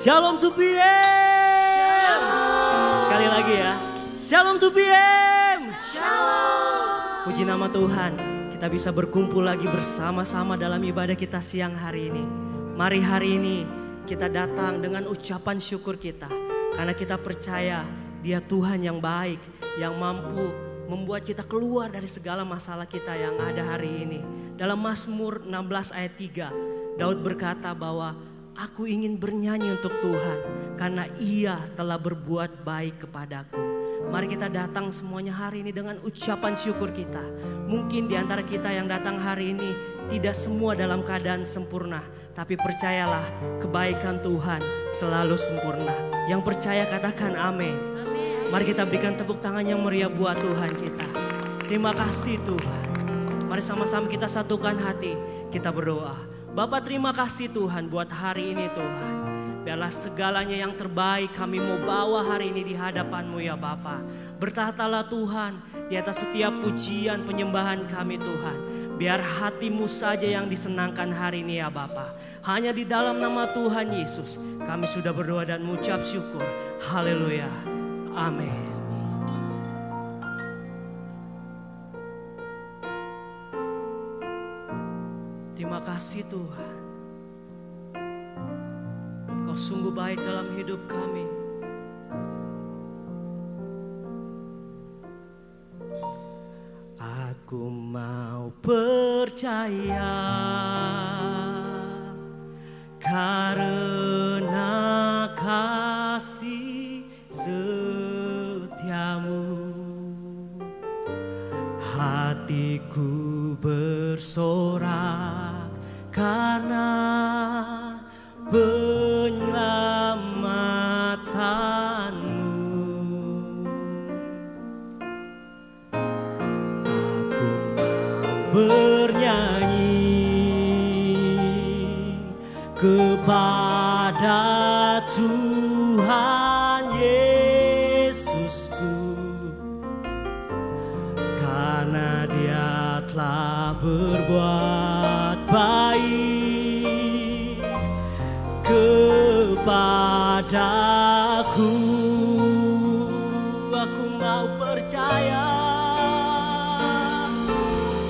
Shalom to PM. Sekali lagi ya. Shalom to PM. Shalom. Puji nama Tuhan, kita bisa berkumpul lagi bersama-sama dalam ibadah kita siang hari ini. Mari hari ini kita datang dengan ucapan syukur kita. Karena kita percaya Dia Tuhan yang baik, yang mampu membuat kita keluar dari segala masalah kita yang ada hari ini. Dalam Mazmur 16 ayat 3, Daud berkata bahwa aku ingin bernyanyi untuk Tuhan karena Ia telah berbuat baik kepadaku. Mari kita datang semuanya hari ini dengan ucapan syukur kita. Mungkin di antara kita yang datang hari ini tidak semua dalam keadaan sempurna, tapi percayalah kebaikan Tuhan selalu sempurna. Yang percaya katakan amin. Mari kita berikan tepuk tangan yang meriah buat Tuhan kita. Terima kasih Tuhan. Mari sama-sama kita satukan hati, kita berdoa. Bapa, terima kasih Tuhan buat hari ini Tuhan. Biarlah segalanya yang terbaik kami mau bawa hari ini di hadapan-Mu ya Bapa. Bertahtalah Tuhan di atas setiap pujian penyembahan kami Tuhan. Biar hati-Mu saja yang disenangkan hari ini ya Bapa. Hanya di dalam nama Tuhan Yesus kami sudah berdoa dan mengucap syukur. Haleluya. Amin. Terima kasih Tuhan. Kau sungguh baik dalam hidup kami. Aku mau percaya karena kasih setiamu. Hatiku bersorak karena penyelamatanmu. Aku mau bernyanyi kepada Tuhan Yesusku, karena Dia telah berbuat baik kepadaku. Aku mau percaya.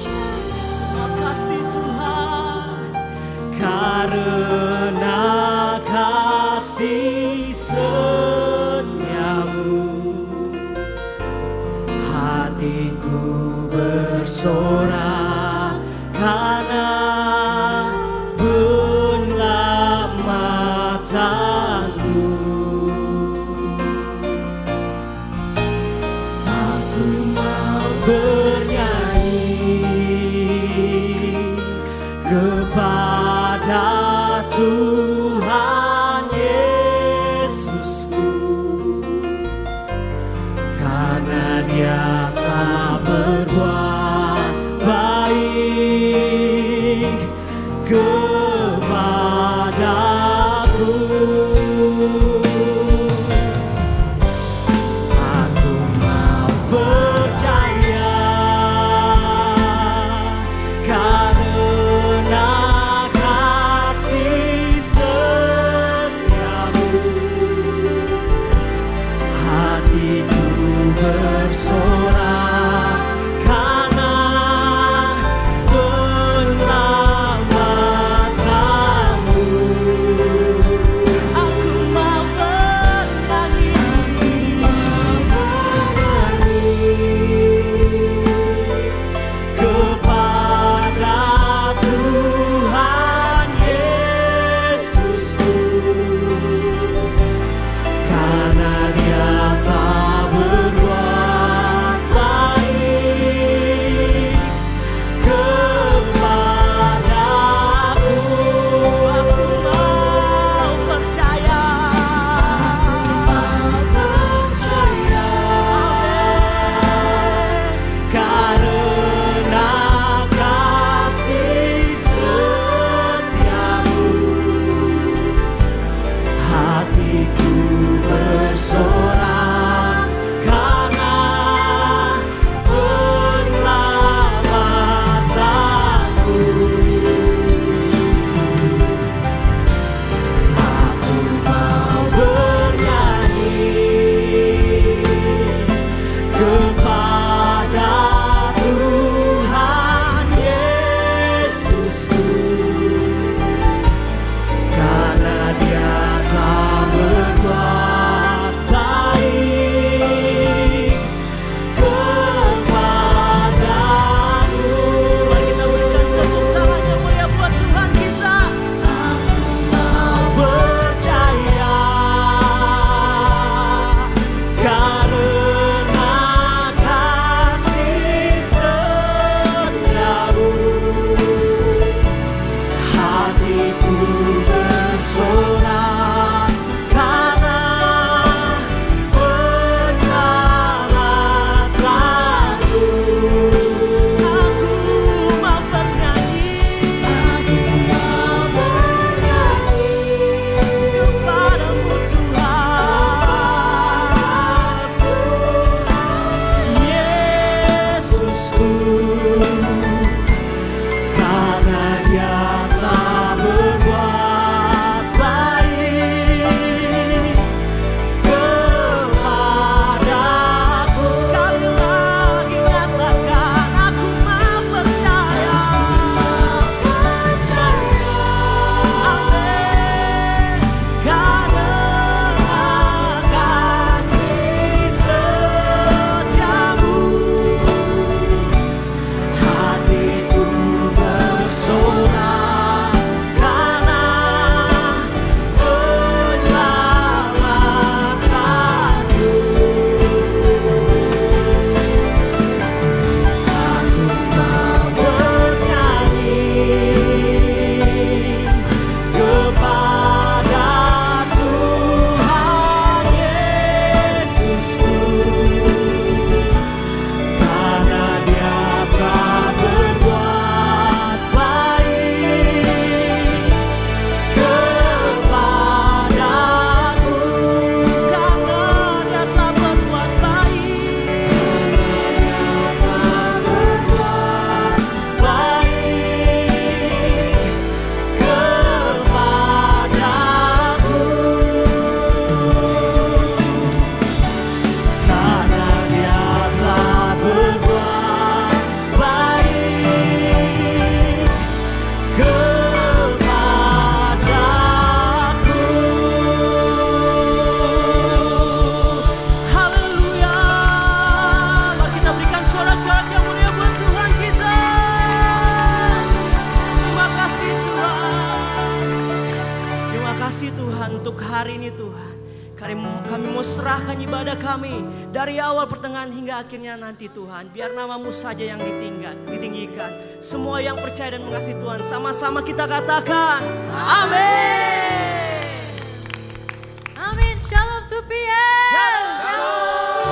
Terima kasih Tuhan, karena kasih setiamu. Hatiku bersorak karena penyelamatanmu. Aku mau bernyanyi kepada Tuhan Yesusku, karena Dia telah berbuat baik kepadaku. Aku mau percaya karena kasih setiamu. Hatiku bersorak karena penyelamatanmu. Aku mau bernyanyi kepada Tuhan Yesusku, karena Dia telah berbuat kepada Tuhan Yesusku, karena Dia telah berbuat baik kepadamu. Mari kita berikan tepuk tangan yang mulia buat Tuhan kita. Aku mau percaya karena kasih setiamu, hatiku bersorak karena penyelamatanmu. Aku mau bernyanyi, kepadamu Tuhan Yesusku, karena Dia telah berbuat baik kepadaku. Sekali lagi nyatakan, aku mau percaya. Amin. Karena kasih setiamu, hatiku bersorak karena penyelamatanmu. Aku mau bernyanyi kepada Tuhan Yesusku, karena Dia telah berbuat baik kepadaku. Karena Dia telah berbuat baik, kepadaku. Karena Dia telah berbuat baik kepadaku. Haleluya. Mari kita berikan sorak-sorak yang mulia buat Tuhan kita. Terima kasih Tuhan. Terima kasih Tuhan untuk hari ini Tuhan. Kami mau serahkan ibadah kami dari awal, pertengahan hingga akhirnya nanti Tuhan. Biar nama-Mu saja yang ditinggikan. Semua yang percaya dan mengasihi Tuhan, sama-sama kita katakan amin. Amin. Shalom Tupian.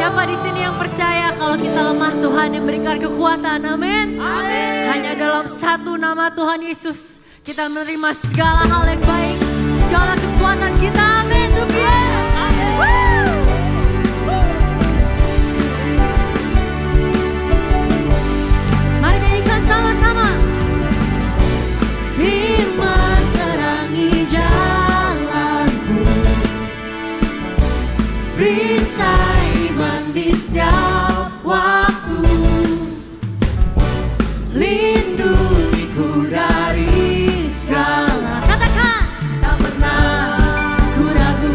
Siapa di sini yang percaya kalau kita lemah, Tuhan yang berikan kekuatan? Amin. Amin. Hanya dalam satu nama Tuhan Yesus kita menerima segala hal yang baik, segala kekuatan kita. Amin. Tupian. Mari nyanyikan sama-sama. Firman terangi jalanku, perisai iman di setiap waktu, lindungiku dari segala. Katakan, tak pernah ku ragu.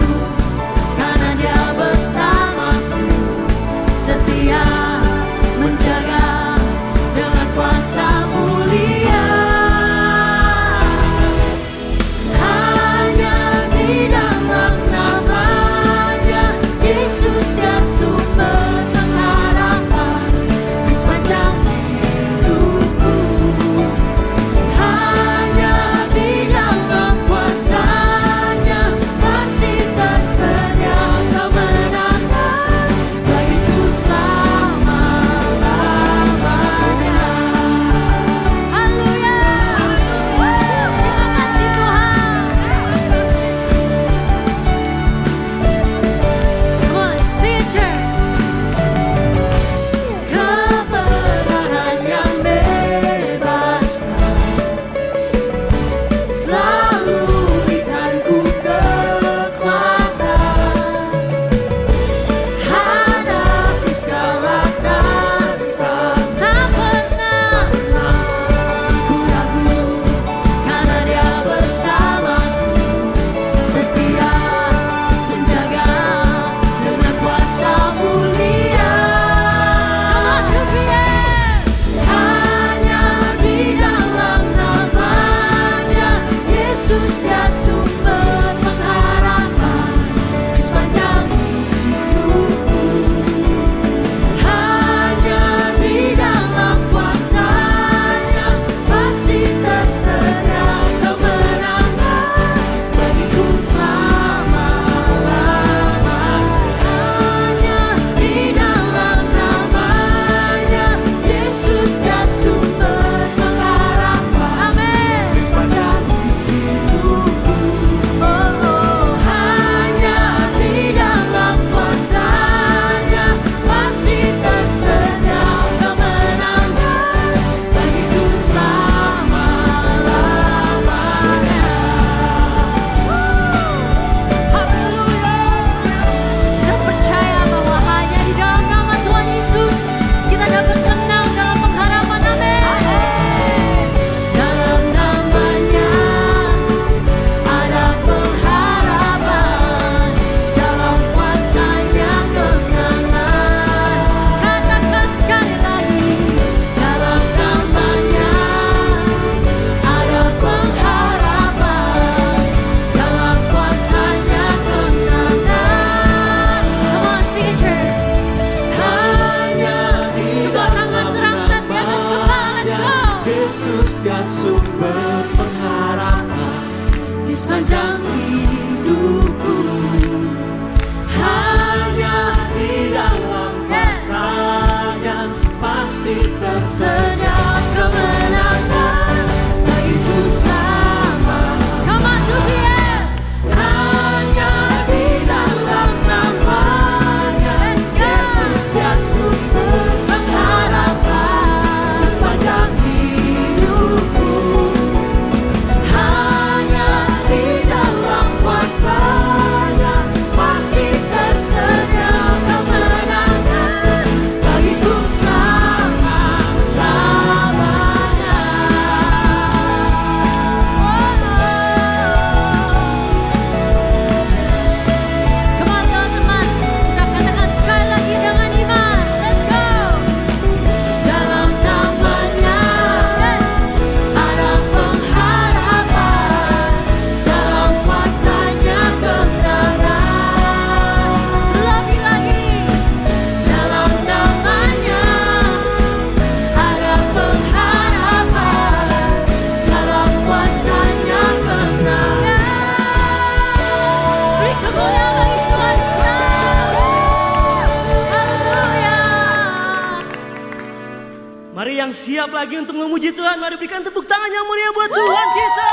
Mari yang siap lagi untuk memuji Tuhan, mari berikan tepuk tangan yang mulia buat Tuhan kita.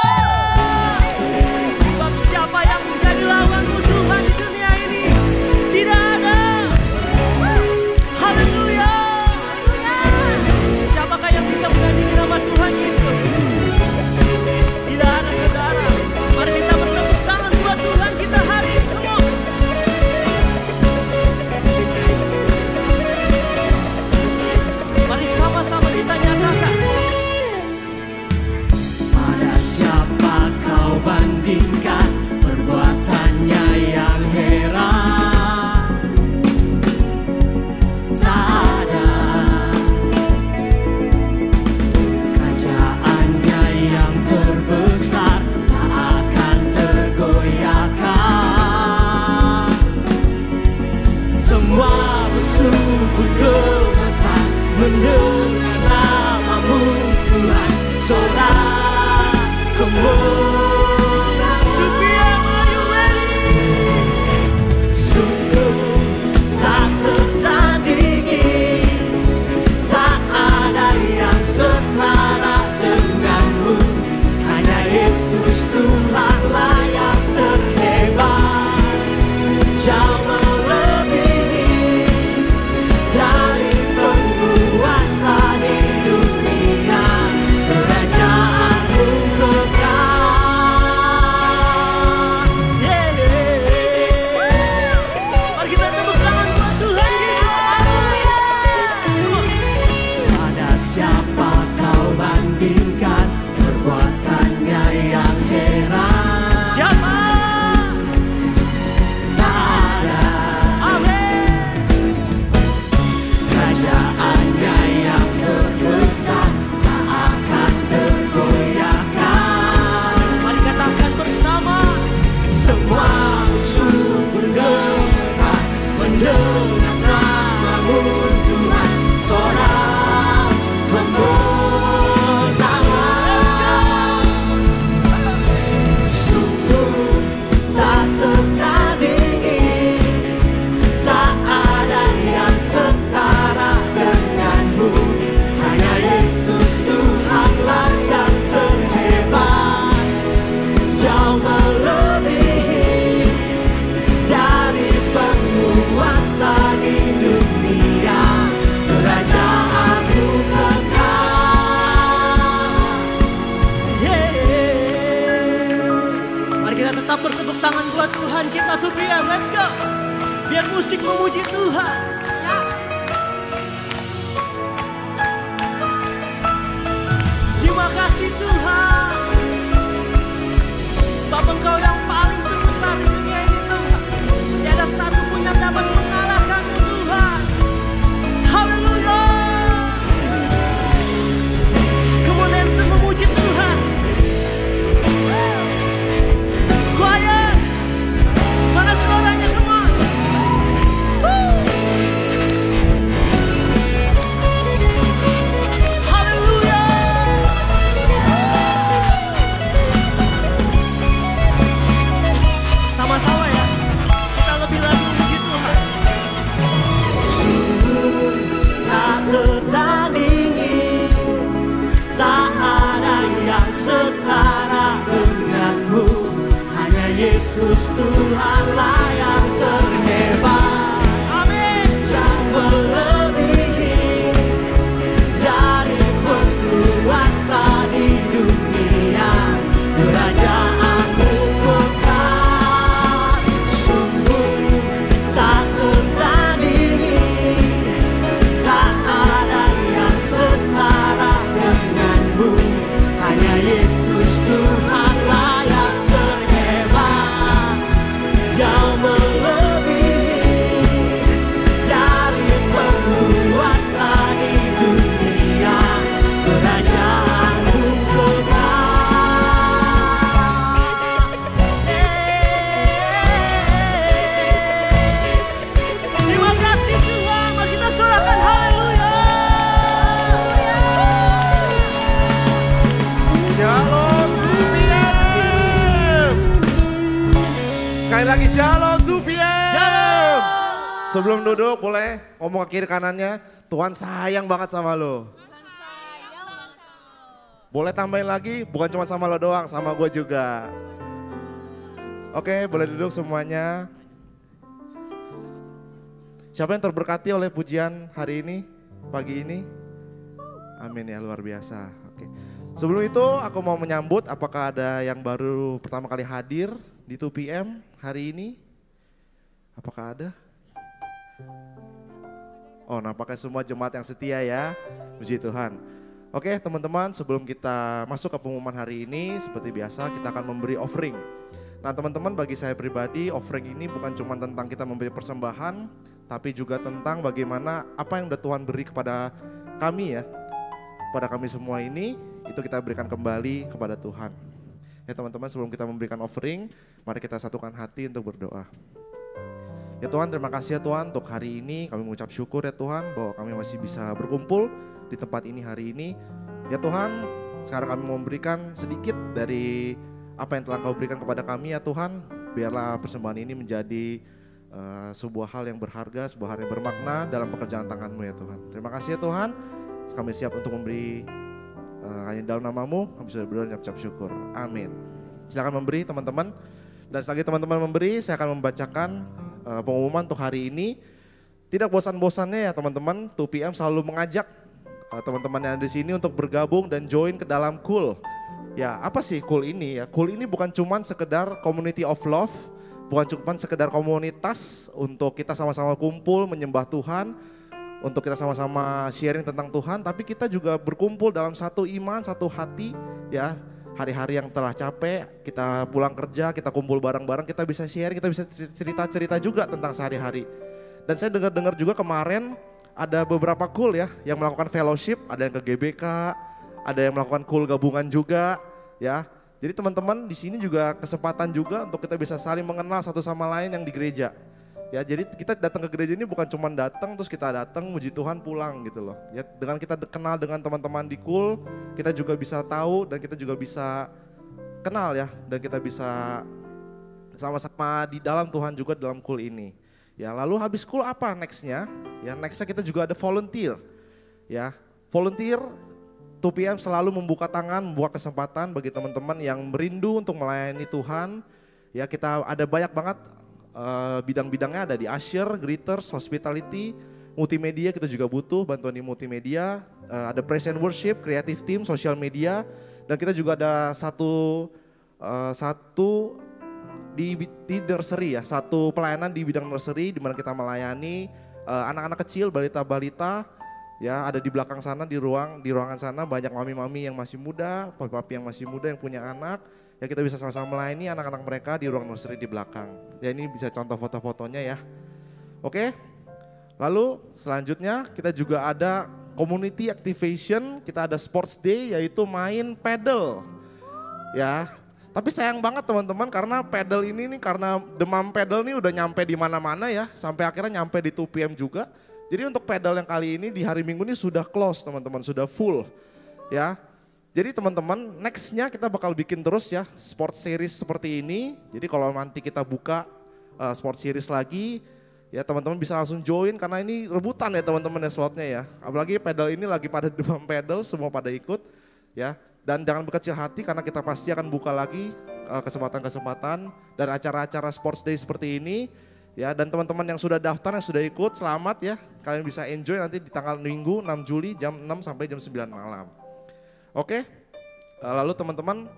Sebab siapa yang menjadi lawanmu Tuhan di dunia ini? Tidak ada. Haleluya. Siapakah yang bisa menandingi nama Tuhan Yesus? Tidak ada, saudara. Mari kita bertepuk tangan buat Tuhan kita hari ini. Come on. Mari sama-sama kita nyatakan. Pada siapa kau bandingkan perbuatannya yang heran? Tak ada. Kerajaannya yang terbesar tak akan tergoyahkan. Semua musuh pun gemetar mendengar namamu Tuhan. Sorak kemenangan. Supian, are you ready? Sungguh tak tertandingi, tak ada yang setara denganmu. Hanya Yesus Tuhanlah yang terhebat, jauh melebihi dari penguasa di dunia. Kerajaanmu kekal. Mari kita tepuk tangan buat Tuhan kita. Pada siapa kau bandingkan perbuatannya yang heran? Siapa? Tak ada. Amin. Kerajaannya yang terbesar tak akan tergoyahkan. Mari katakan bersama. Semua musuh pun gemetar mendengar namamu Tuhan. Sorak kemenangan. Sungguh tak tertandingi, tak ada yang setara denganmu. Hanya Yesus Tuhanlah yang terhebat, jauh melebihi dari penguasa di dunia. Kerajaanmu kekal. Mari kita tetap bertepuk tangan buat Tuhan kita 2PM. Let's go. Biar musik memuji Tuhan. Terima kasih Tuhan, sebab Engkau yang paling terbesar di dunia ini Tuhan. Tiada satu pun yang dapat mengalahkanmu Tuhan. Haleluya. Kemudian memuji Tuhan. Choir, mana suaranya? Come on. Haleluya. Sama-sama ya, kita lebih lagi memuji Tuhan. Sungguh tak tertandingi, tak ada yang setara denganmu. Hanya Yesus Tuhanlah yang terhebat. Amin. Jauh melebihi dari penguasa di dunia. Kerajaanmu kekal. Sungguh tak tertandingi, tak ada yang setara denganmu. Hanya Yesus Tuhanlah yang terhebat, jauh melebihi dari penguasa di dunia. Kerajaanmu kekal. Terima kasih Tuhan. Mari kita sorakan haleluya. Shalom 2PM. Sekali lagi shalom 2PM. Shalom. Sebelum duduk boleh ngomong ke kiri kanannya, Tuhan sayang banget sama lo. Boleh tambahin lagi, bukan cuma sama lo doang, sama gue juga. Oke, boleh duduk semuanya. Siapa yang terberkati oleh pujian hari ini, pagi ini? Amin ya, luar biasa. Oke. Sebelum itu aku mau menyambut apakah ada yang baru pertama kali hadir di 2PM hari ini? Apakah ada? Oh, nampaknya semua jemaat yang setia ya. Puji Tuhan. Oke teman-teman, sebelum kita masuk ke pengumuman hari ini, seperti biasa kita akan memberi offering. Nah teman-teman, bagi saya pribadi offering ini bukan cuma tentang kita memberi persembahan, tapi juga tentang bagaimana apa yang udah Tuhan beri kepada kami ya. Pada kami semua ini, itu kita berikan kembali kepada Tuhan. Ya teman-teman, sebelum kita memberikan offering, mari kita satukan hati untuk berdoa. Ya Tuhan, terima kasih ya Tuhan untuk hari ini, kami mengucap syukur ya Tuhan bahwa kami masih bisa berkumpul di tempat ini hari ini. Ya Tuhan, sekarang kami mau memberikan sedikit dari apa yang telah Kau berikan kepada kami ya Tuhan. Biarlah persembahan ini menjadi sebuah hal yang berharga, sebuah hal yang bermakna dalam pekerjaan tangan-Mu ya Tuhan. Terima kasih ya Tuhan, kami siap untuk memberi hanya dalam nama-Mu, kami sudah berdoa dan ucap syukur. Amin. Silakan memberi teman-teman. Dan selagi teman-teman memberi, saya akan membacakan pengumuman untuk hari ini. Tidak bosan-bosannya ya teman-teman, 2PM selalu mengajak teman-teman yang ada di sini untuk bergabung dan join ke dalam Cool. Ya, apa sih Cool ini ya? Cool ini bukan cuman sekedar community of love, bukan cuma sekedar komunitas untuk kita sama-sama kumpul menyembah Tuhan, untuk kita sama-sama sharing tentang Tuhan, tapi kita juga berkumpul dalam satu iman, satu hati ya. Hari-hari yang telah capek, kita pulang kerja, kita kumpul bareng-bareng, kita bisa sharing, kita bisa cerita-cerita juga tentang sehari-hari. Dan saya dengar-dengar juga kemarin ada beberapa Cool ya yang melakukan fellowship, ada yang ke GBK, ada yang melakukan Cool gabungan juga ya. Jadi teman-teman di sini juga kesempatan juga untuk kita bisa saling mengenal satu sama lain yang di gereja. Ya, jadi kita datang ke gereja ini bukan cuma datang terus kita datang muji Tuhan pulang gitu loh. Ya, dengan kita kenal dengan teman-teman di Cool, kita juga bisa tahu dan kita juga bisa kenal ya, dan kita bisa sama-sama di dalam Tuhan juga dalam Cool ini. Ya, lalu habis Cool apa nextnya? Ya, nextnya kita juga ada volunteer. Ya, volunteer 2PM selalu membuka tangan, membuka kesempatan bagi teman-teman yang merindu untuk melayani Tuhan. Ya, kita ada banyak banget bidang-bidangnya, ada di usher, greeters, hospitality, multimedia kita juga butuh bantuan di multimedia, ada praise and worship, creative team, social media, dan kita juga ada satu di nursery ya, satu pelayanan di bidang nursery di mana kita melayani anak-anak kecil, balita-balita ya, ada di belakang sana di ruangan sana banyak mami-mami yang masih muda, papi-papi yang masih muda yang punya anak. Ya, kita bisa sama-sama melayani anak-anak mereka di ruang nursery di belakang. Ya, ini bisa contoh foto-fotonya ya. Oke. Lalu selanjutnya kita juga ada community activation, kita ada sports day yaitu main paddle. Ya. Tapi sayang banget teman-teman karena paddle ini nih, karena demam paddle nih udah nyampe di mana-mana ya, sampai akhirnya nyampe di 2PM juga. Jadi untuk paddle yang kali ini di hari Minggu ini sudah close teman-teman, sudah full. Ya. Jadi teman-teman, nextnya kita bakal bikin terus ya sport series seperti ini. Jadi kalau nanti kita buka sport series lagi, ya teman-teman bisa langsung join karena ini rebutan ya teman-teman ya slotnya ya. Apalagi pedal ini lagi pada demam pedal, semua pada ikut ya. Dan jangan berkecil hati karena kita pasti akan buka lagi kesempatan-kesempatan dan acara-acara sports day seperti ini. Ya, dan teman-teman yang sudah daftar, yang sudah ikut, selamat ya. Kalian bisa enjoy nanti di tanggal Minggu 6 Juli jam 6 sampai jam 9 malam. Oke, lalu teman-teman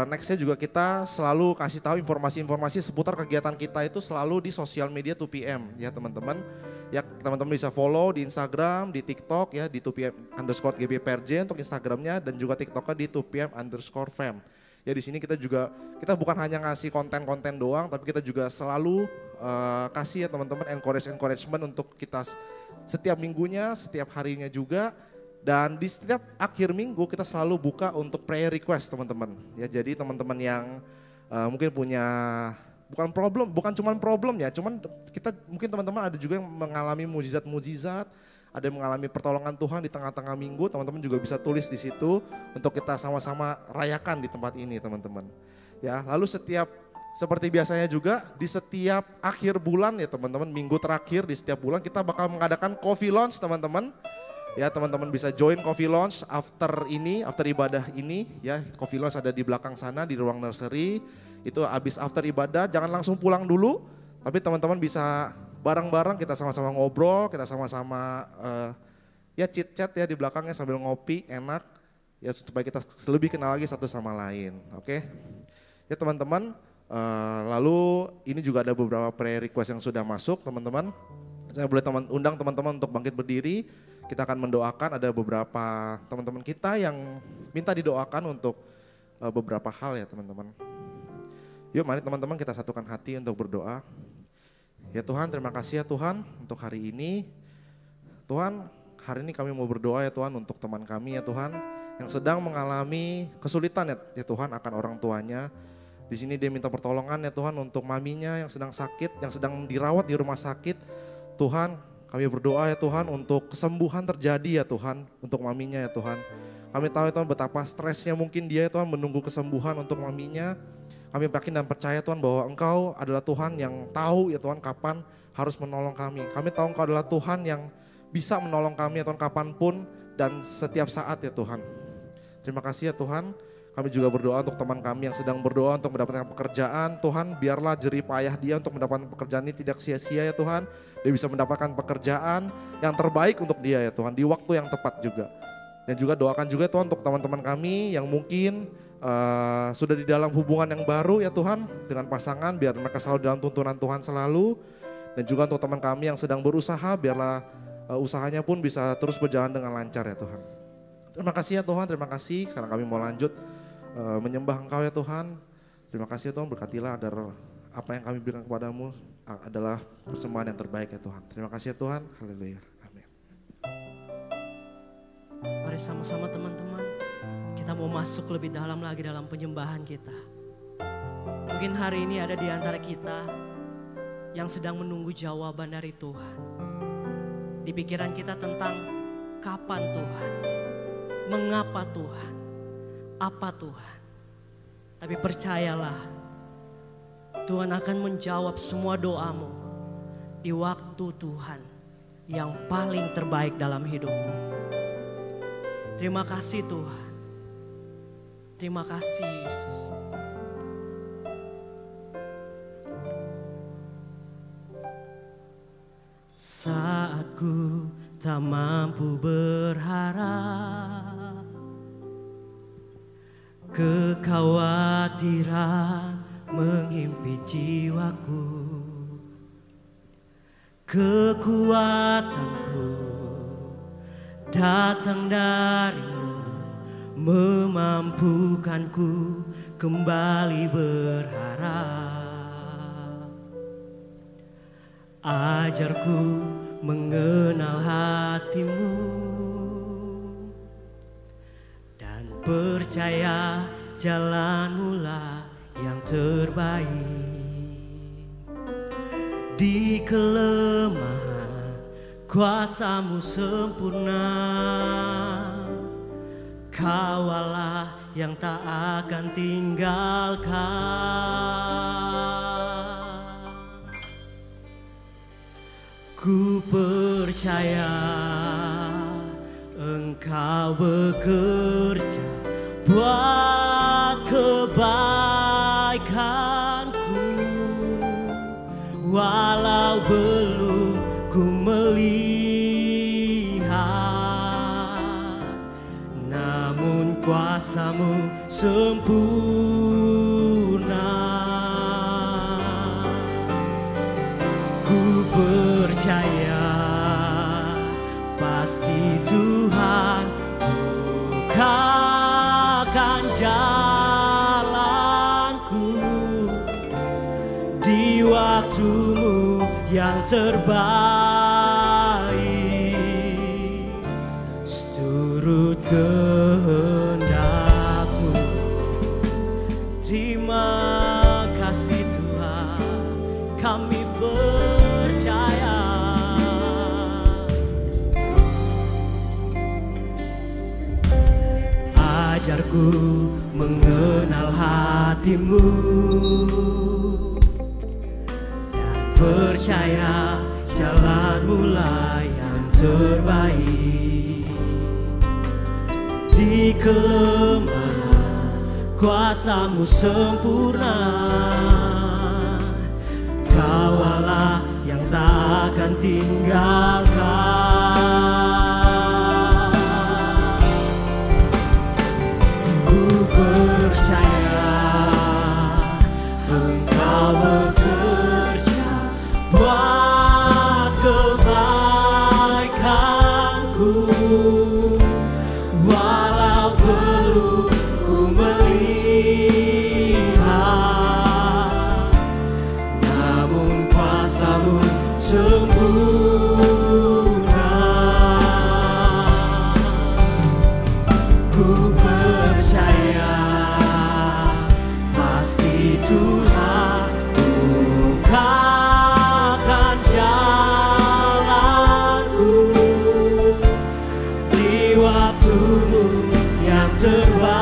nextnya juga kita selalu kasih tahu informasi-informasi seputar kegiatan kita itu selalu di sosial media 2PM ya teman-teman. Ya, teman-teman bisa follow di Instagram, di TikTok ya di 2PM_GBPRJ untuk Instagramnya, dan juga TikToknya di 2PM_fam. Ya, di sini kita bukan hanya ngasih konten-konten doang, tapi kita juga selalu kasih ya teman-teman encouragement untuk kita setiap minggunya, setiap harinya juga. Dan di setiap akhir minggu kita selalu buka untuk prayer request teman-teman. Ya, jadi teman-teman yang mungkin punya bukan cuma problem ya, cuman kita mungkin teman-teman ada juga yang mengalami mujizat-mujizat, ada yang mengalami pertolongan Tuhan di tengah-tengah minggu, teman-teman juga bisa tulis di situ untuk kita sama-sama rayakan di tempat ini teman-teman. Ya, lalu seperti biasanya juga di setiap akhir bulan ya teman-teman, minggu terakhir di setiap bulan kita bakal mengadakan coffee lunch teman-teman. Ya teman-teman bisa join coffee lounge after ibadah ini ya. Coffee lounge ada di belakang sana di ruang nursery. Itu habis after ibadah, jangan langsung pulang dulu. Tapi teman-teman bisa bareng-bareng kita sama-sama ngobrol, kita sama-sama ya chit-chat ya di belakangnya sambil ngopi, enak. Ya supaya kita lebih kenal lagi satu sama lain, oke? Ya teman-teman, lalu ini juga ada beberapa prayer request yang sudah masuk teman-teman. Saya boleh undang teman-teman untuk bangkit berdiri. Kita akan mendoakan, ada beberapa teman-teman kita yang minta didoakan untuk beberapa hal ya teman-teman. Yuk mari teman-teman kita satukan hati untuk berdoa. Ya Tuhan, terima kasih ya Tuhan untuk hari ini. Tuhan, hari ini kami mau berdoa ya Tuhan untuk teman kami ya Tuhan yang sedang mengalami kesulitan ya Tuhan akan orang tuanya. Di sini dia minta pertolongan ya Tuhan untuk maminya yang sedang sakit, yang sedang dirawat di rumah sakit. Tuhan, kami berdoa ya Tuhan untuk kesembuhan terjadi ya Tuhan untuk maminya ya Tuhan. Kami tahu ya Tuhan betapa stresnya mungkin dia ya Tuhan menunggu kesembuhan untuk maminya. Kami yakin dan percaya Tuhan bahwa Engkau adalah Tuhan yang tahu ya Tuhan kapan harus menolong kami. Kami tahu Engkau adalah Tuhan yang bisa menolong kami ya Tuhan kapanpun dan setiap saat ya Tuhan. Terima kasih ya Tuhan. Kami juga berdoa untuk teman kami yang sedang berdoa untuk mendapatkan pekerjaan. Tuhan, biarlah jerih payah dia untuk mendapatkan pekerjaan ini tidak sia-sia ya Tuhan. Dia bisa mendapatkan pekerjaan yang terbaik untuk dia ya Tuhan, di waktu yang tepat juga. Dan juga doakan juga Tuhan untuk teman-teman kami yang mungkin sudah di dalam hubungan yang baru ya Tuhan dengan pasangan, biar mereka selalu dalam tuntunan Tuhan selalu. Dan juga untuk teman kami yang sedang berusaha, biarlah usahanya pun bisa terus berjalan dengan lancar ya Tuhan. Terima kasih ya Tuhan, terima kasih. Sekarang kami mau lanjut menyembah Engkau ya Tuhan. Terima kasih ya Tuhan, berkatilah agar apa yang kami berikan kepadamu adalah persembahan yang terbaik ya Tuhan. Terima kasih ya Tuhan, haleluya, amin. Mari sama-sama teman-teman, kita mau masuk lebih dalam lagi dalam penyembahan kita. Mungkin hari ini ada di antara kita yang sedang menunggu jawaban dari Tuhan. Di pikiran kita tentang kapan Tuhan, mengapa Tuhan, apa Tuhan. Tapi percayalah, Tuhan akan menjawab semua doamu di waktu Tuhan yang paling terbaik dalam hidupmu. Terima kasih Tuhan. Terima kasih Yesus. Saat ku tak mampu berharap, kekhawatiran menghimpit jiwaku, kekuatanku datang darimu, memampukanku kembali berharap. Ajarku mengenal hatimu dan percaya jalanmu-lah yang terbaik. Di kelemahan kuasa-Mu sempurna, Kau Allah yang tak akan tinggalkan. Ku percaya Engkau bekerja buat kebaikanku, walau belum ku melihat, namun kuasa-Mu sempurna. Ku percaya pasti Tuhan bukakan jalanku di waktu-Mu yang terbaik, seturut kehendak-Mu. Terima kasih Tuhan, kami percaya. Ajarku mengenal hati-Mu dan percaya jalan-Mu-lah yang terbaik. Di kelemahan kuasa-Mu sempurna, Kau Allah yang tak akan tinggalkan. Ku percaya Engkau bekerja buat kebaikanku, walau belum ku melihat, namun kuasa-Mu sempurna. Ku percaya pasti Tuhan bukakan jalanku di waktu-Mu yang terbaik,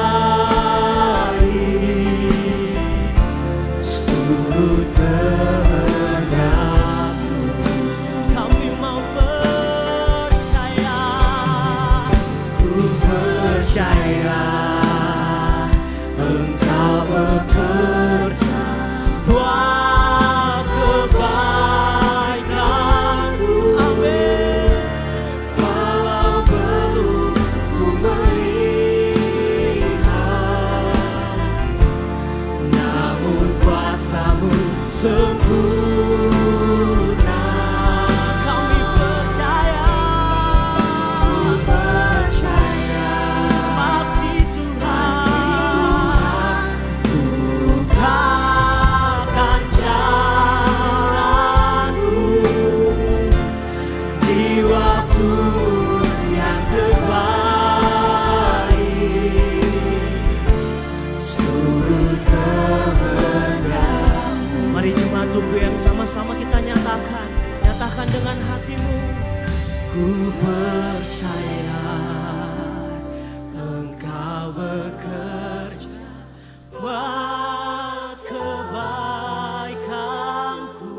seturut kehendak-Mu. Kami mau percaya, ku percaya Engkau bekerja buat kebaikanku. Amin. Walau belum ku melihat, namun kuasa-Mu sempurna. Kami percaya, ku percaya pasti Tuhan bukakan jalanku di waktu-Mu yang terbaik, seturut kehendak-Mu. Mari jemaat tubuh yang sama-sama kita nyatakan dengan hatimu. Ku percaya Engkau bekerja buat kebaikanku,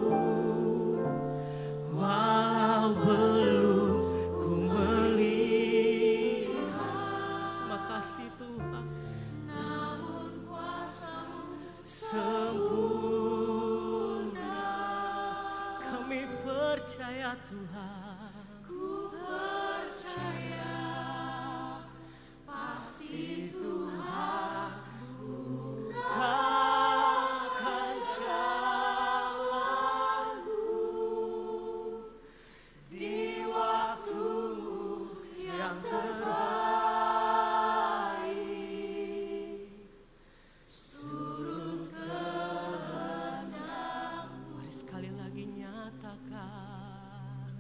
walau belum ku melihat. Makasih Tuhan, namun kuasa-Mu sempurna. Kami percaya Tuhan, ku percaya pasti Tuhan bukakan jalanku di waktu-Mu yang terbaik, seturut kehendak-Mu. Mari sekali lagi nyatakan,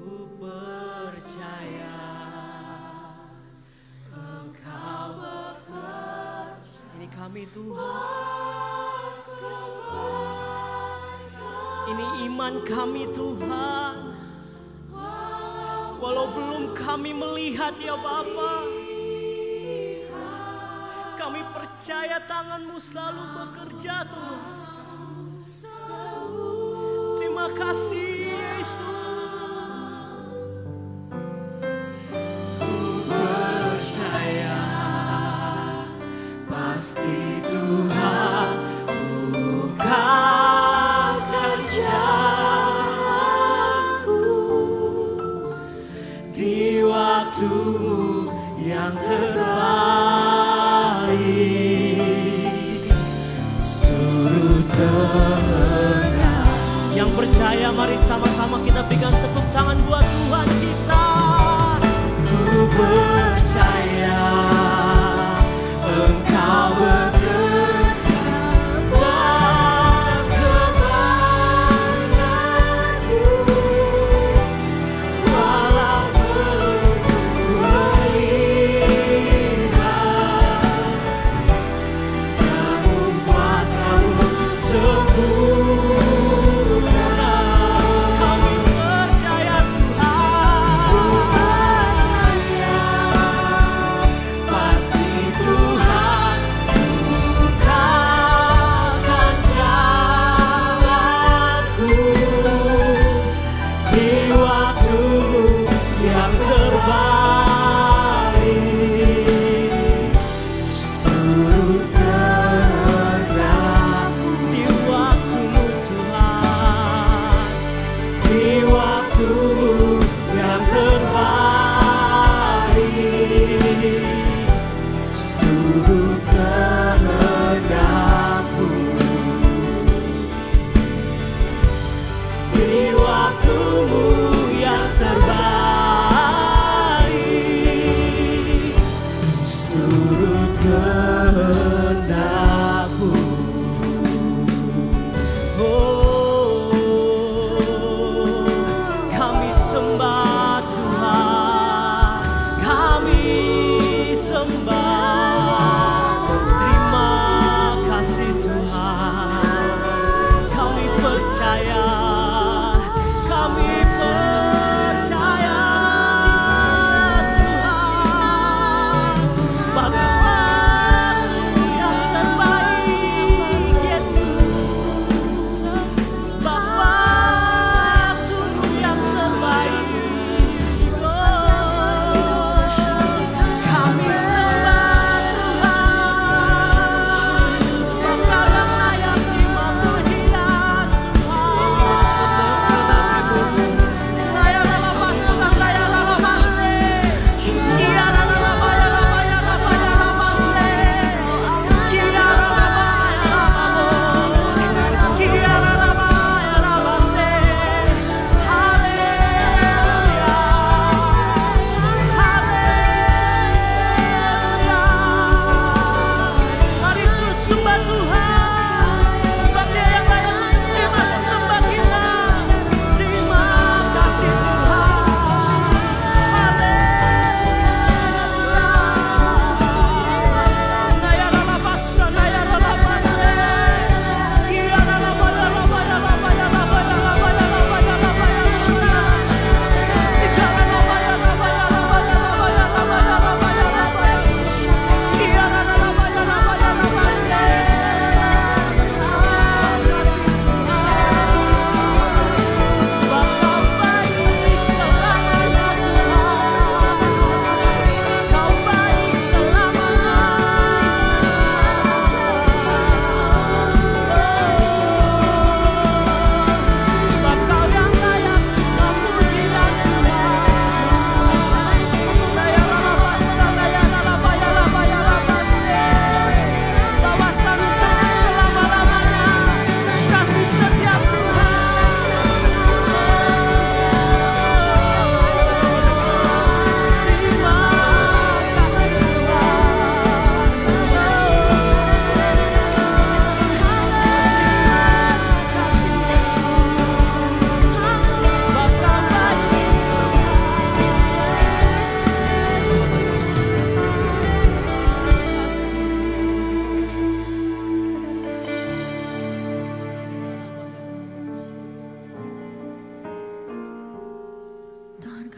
ku percaya Engkau bekerja. Ini kami Tuhan, ini iman kami Tuhan. Walau belum kami melihat ya Bapa, kami percaya tangan-Mu selalu bekerja Tuhan. Terima kasih Yesus. Ku percaya pasti Tuhan bukakan jalanku di waktu-Mu yang terbaik, seturut kehendak. Yang percaya mari sama-sama kita berikan tepuk tangan buat Tuhan kita. Ku percaya Engkau bekerja buat kebaikanku, walau belum ku melihat,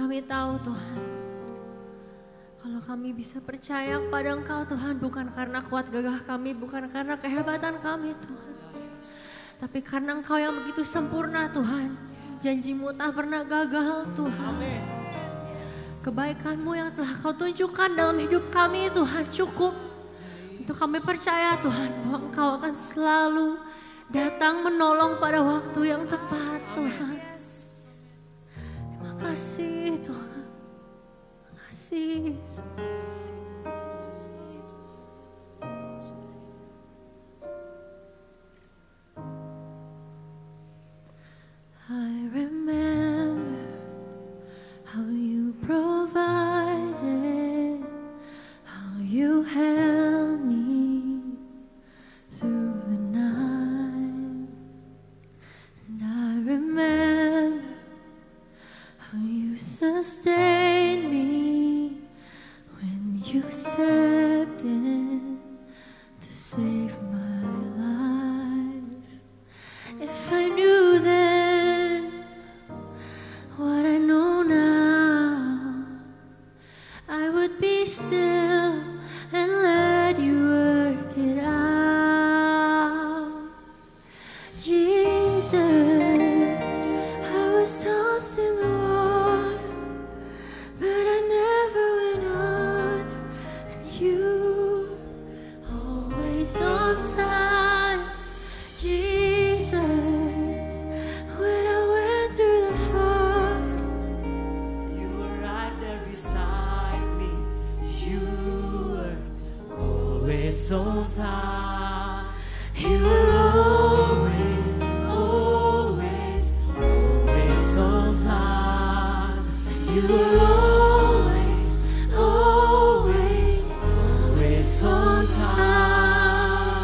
kami tahu Tuhan, kalau kami bisa percaya kepada Engkau Tuhan, bukan karena kuat gagah kami, bukan karena kehebatan kami Tuhan, tapi karena Engkau yang begitu sempurna Tuhan. Janji-Mu tak pernah gagal Tuhan. Kebaikan-Mu yang telah Kau tunjukkan dalam hidup kami Tuhan cukup untuk kami percaya Tuhan bahwa Engkau akan selalu datang menolong pada waktu yang tepat Tuhan. Terima kasih Tuhan. Terima kasih Yesus. I remember how you provided, how you held me through the night. And I remember how you sustained me when you stepped in to save my life. If I knew then what I know now, I would be still and let you work it out. Jesus, I was tossed in the water, but I never went under, and you always on time. Jesus, when I went through the fire, You were right there beside me. You were always on time. you were Always, always, always on time. You were always, always, always on time.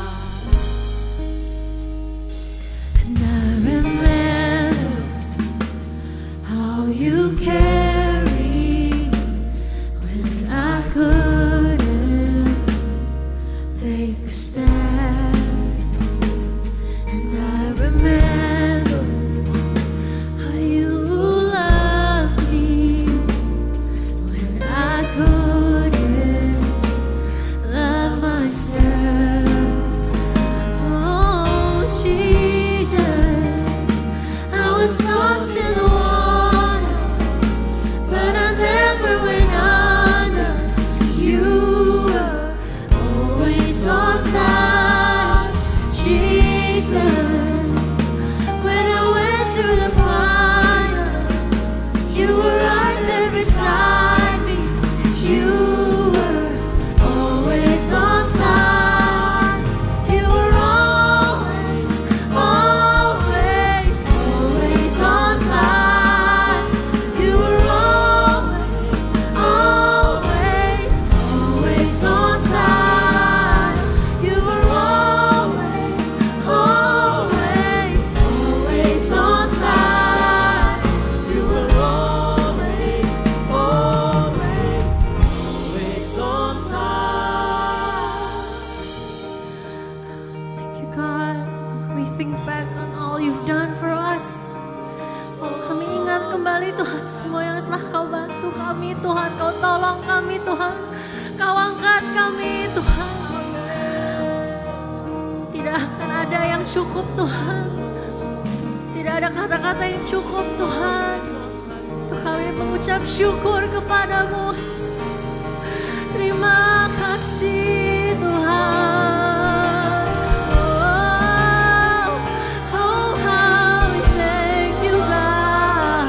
And I remember how you carried when I couldn't take a step. And I remember how you loved me when I couldn't love myself. Oh Jesus, I was tossed in the water, but I never went under. You were always on time. Jesus, when I went through the fire, you were right there beside me. You were always on time. You were always, always, always on time. You were always, always, always on time. You were always, always, always on time. You were always, always, always on time. Thank you God. We think back on all you've done for us. Oh, kami ingat kembali Tuhan semua yang telah Kau bantu kami Tuhan. Kau tolong kami Tuhan. Kau angkat kami Tuhan. Tidak akan ada yang cukup Tuhan. Tidak ada kata-kata yang cukup Tuhan. Untuk kami mengucap syukur kepadamu Yesus. Terima kasih Tuhan. Oh, oh, how we thank you God.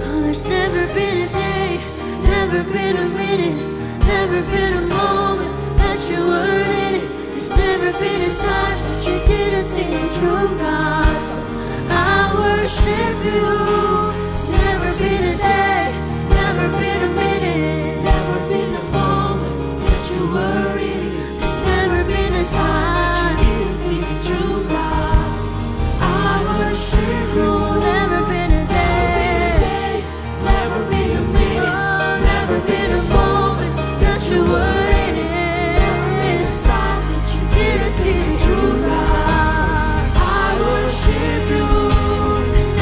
Oh, there's never been a day, never been a minute, never been a moment that you weren't in it. There's never been a time that you didn't see me through God. So I worship you. There's never been a day, never been a minute, never been a moment that you were in it. There's never been a time that you didn't see me through God. So I worship you. Never been a day, never been a minute, never been a moment that you were in it. Never been a time that you didn't see me through God. So I worship you. There's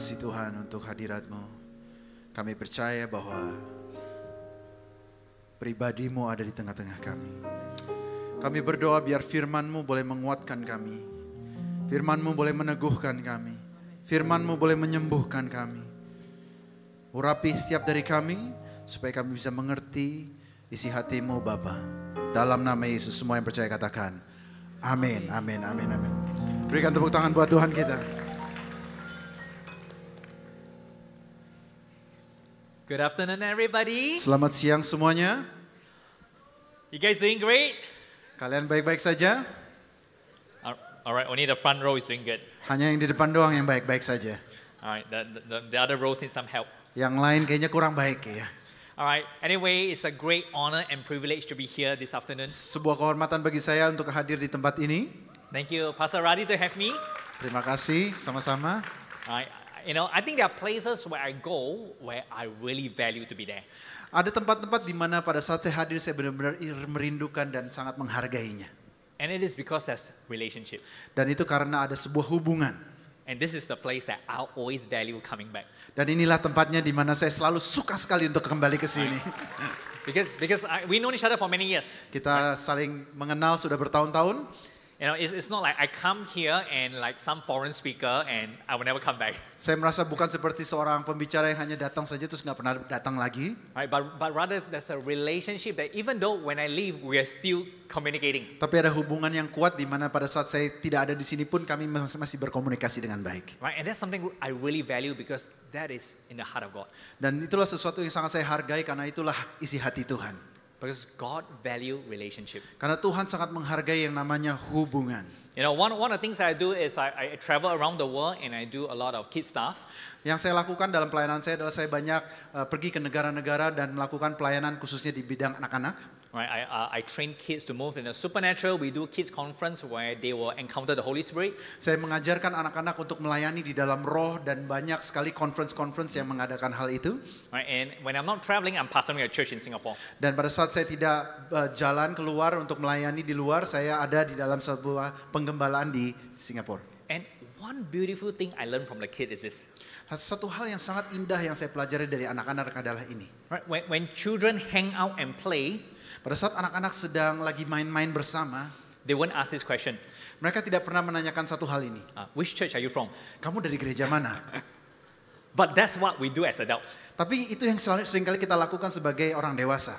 kasih Tuhan untuk hadirat-Mu. Kami percaya bahwa pribadi-Mu ada di tengah-tengah kami. Kami berdoa biar firman-Mu boleh menguatkan kami. Firman-Mu boleh meneguhkan kami. Firman-Mu boleh menyembuhkan kami. Urapi setiap dari kami supaya kami bisa mengerti isi hati-Mu Bapa. Dalam nama Yesus semua yang percaya katakan amin, amin, amin, amin. Berikan tepuk tangan buat Tuhan kita. Good afternoon, everybody. Selamat siang semuanya. You guys doing great? Kalian baik-baik saja? All right, only the front row is doing good. Hanya yang di depan doang yang baik-baik saja. All right, the other rows need some help. Yang lain kayaknya kurang baik ya. All right, anyway, it's a great honor and privilege to be here this afternoon. Sebuah kehormatan bagi saya untuk hadir di tempat ini. Thank you, Pastor Radi, to have me. Terima kasih, sama-sama. All right, you know, I think there are places where I go where I really value to be there. Ada tempat-tempat di mana pada saat saya hadir saya benar-benar merindukan dan sangat menghargainya. And it is because there's relationship. Dan itu karena ada sebuah hubungan. And this is the place that I'll always value coming back. Dan inilah tempatnya di mana saya selalu suka sekali untuk kembali ke sini. Because we know each other for many years. Kita saling mengenal sudah bertahun-tahun. You know, it's not like I come here and like some foreign speaker and I will never come back. Saya merasa bukan seperti seorang pembicara yang hanya datang saja terus nggak pernah datang lagi. Right, but rather there's a relationship that even though when I leave we are still communicating. Tapi ada hubungan yang kuat di mana pada saat saya tidak ada di sini pun kami masih berkomunikasi dengan baik. Right, and that's something I really value because that is in the heart of God. Dan itulah sesuatu yang sangat saya hargai karena itulah isi hati Tuhan. Because God value relationship. Karena Tuhan sangat menghargai yang namanya hubungan. You know, one of the things that I do is I travel around the world and I do a lot of kids stuff. Yang saya lakukan dalam pelayanan saya adalah saya banyak pergi ke negara-negara dan melakukan pelayanan khususnya di bidang anak-anak. Right, I train kids to move in the supernatural. We do kids conference where they will encounter the Holy Spirit. Saya mengajarkan anak-anak untuk melayani di dalam roh dan banyak sekali conference yang mengadakan hal itu. Right, and when I'm not traveling, I'm pastoring a church in Singapore. Dan pada saat saya tidak jalan keluar untuk melayani di luar, saya ada di dalam sebuah penggembalaan di Singapura. And one beautiful thing I learned from the kid is this. Satu hal yang sangat indah yang saya pelajari dari anak-anak adalah ini. Right, when children hang out and play, pada saat anak-anak sedang lagi main-main bersama, they won't ask this question. Mereka tidak pernah menanyakan satu hal ini. Which church are you from? Kamu dari gereja mana? But that's what we do as adults. Tapi itu yang seringkali kita lakukan sebagai orang dewasa.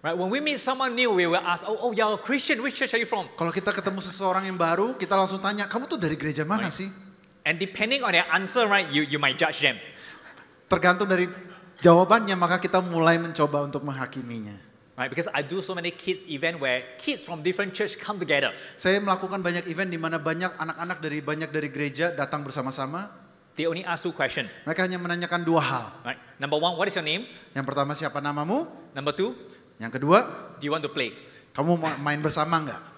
Right, when we meet someone new, we will ask, oh, you're a Christian. Which church are you from? Kalau kita ketemu seseorang yang baru, kita langsung tanya, kamu tuh dari gereja mana sih? And depending on their answer, right, you might judge them. Tergantung dari jawabannya, maka kita mulai mencoba untuk menghakiminya. Right, because I do so many kids event where kids from different church come together. Saya melakukan banyak event di mana banyak anak-anak dari gereja datang bersama-sama. They only ask 2 questions. Mereka hanya menanyakan 2 hal. Right, number 1, what is your name? Yang pertama, siapa namamu? Number 2, yang kedua, do you want to play? Kamu main bersama enggak?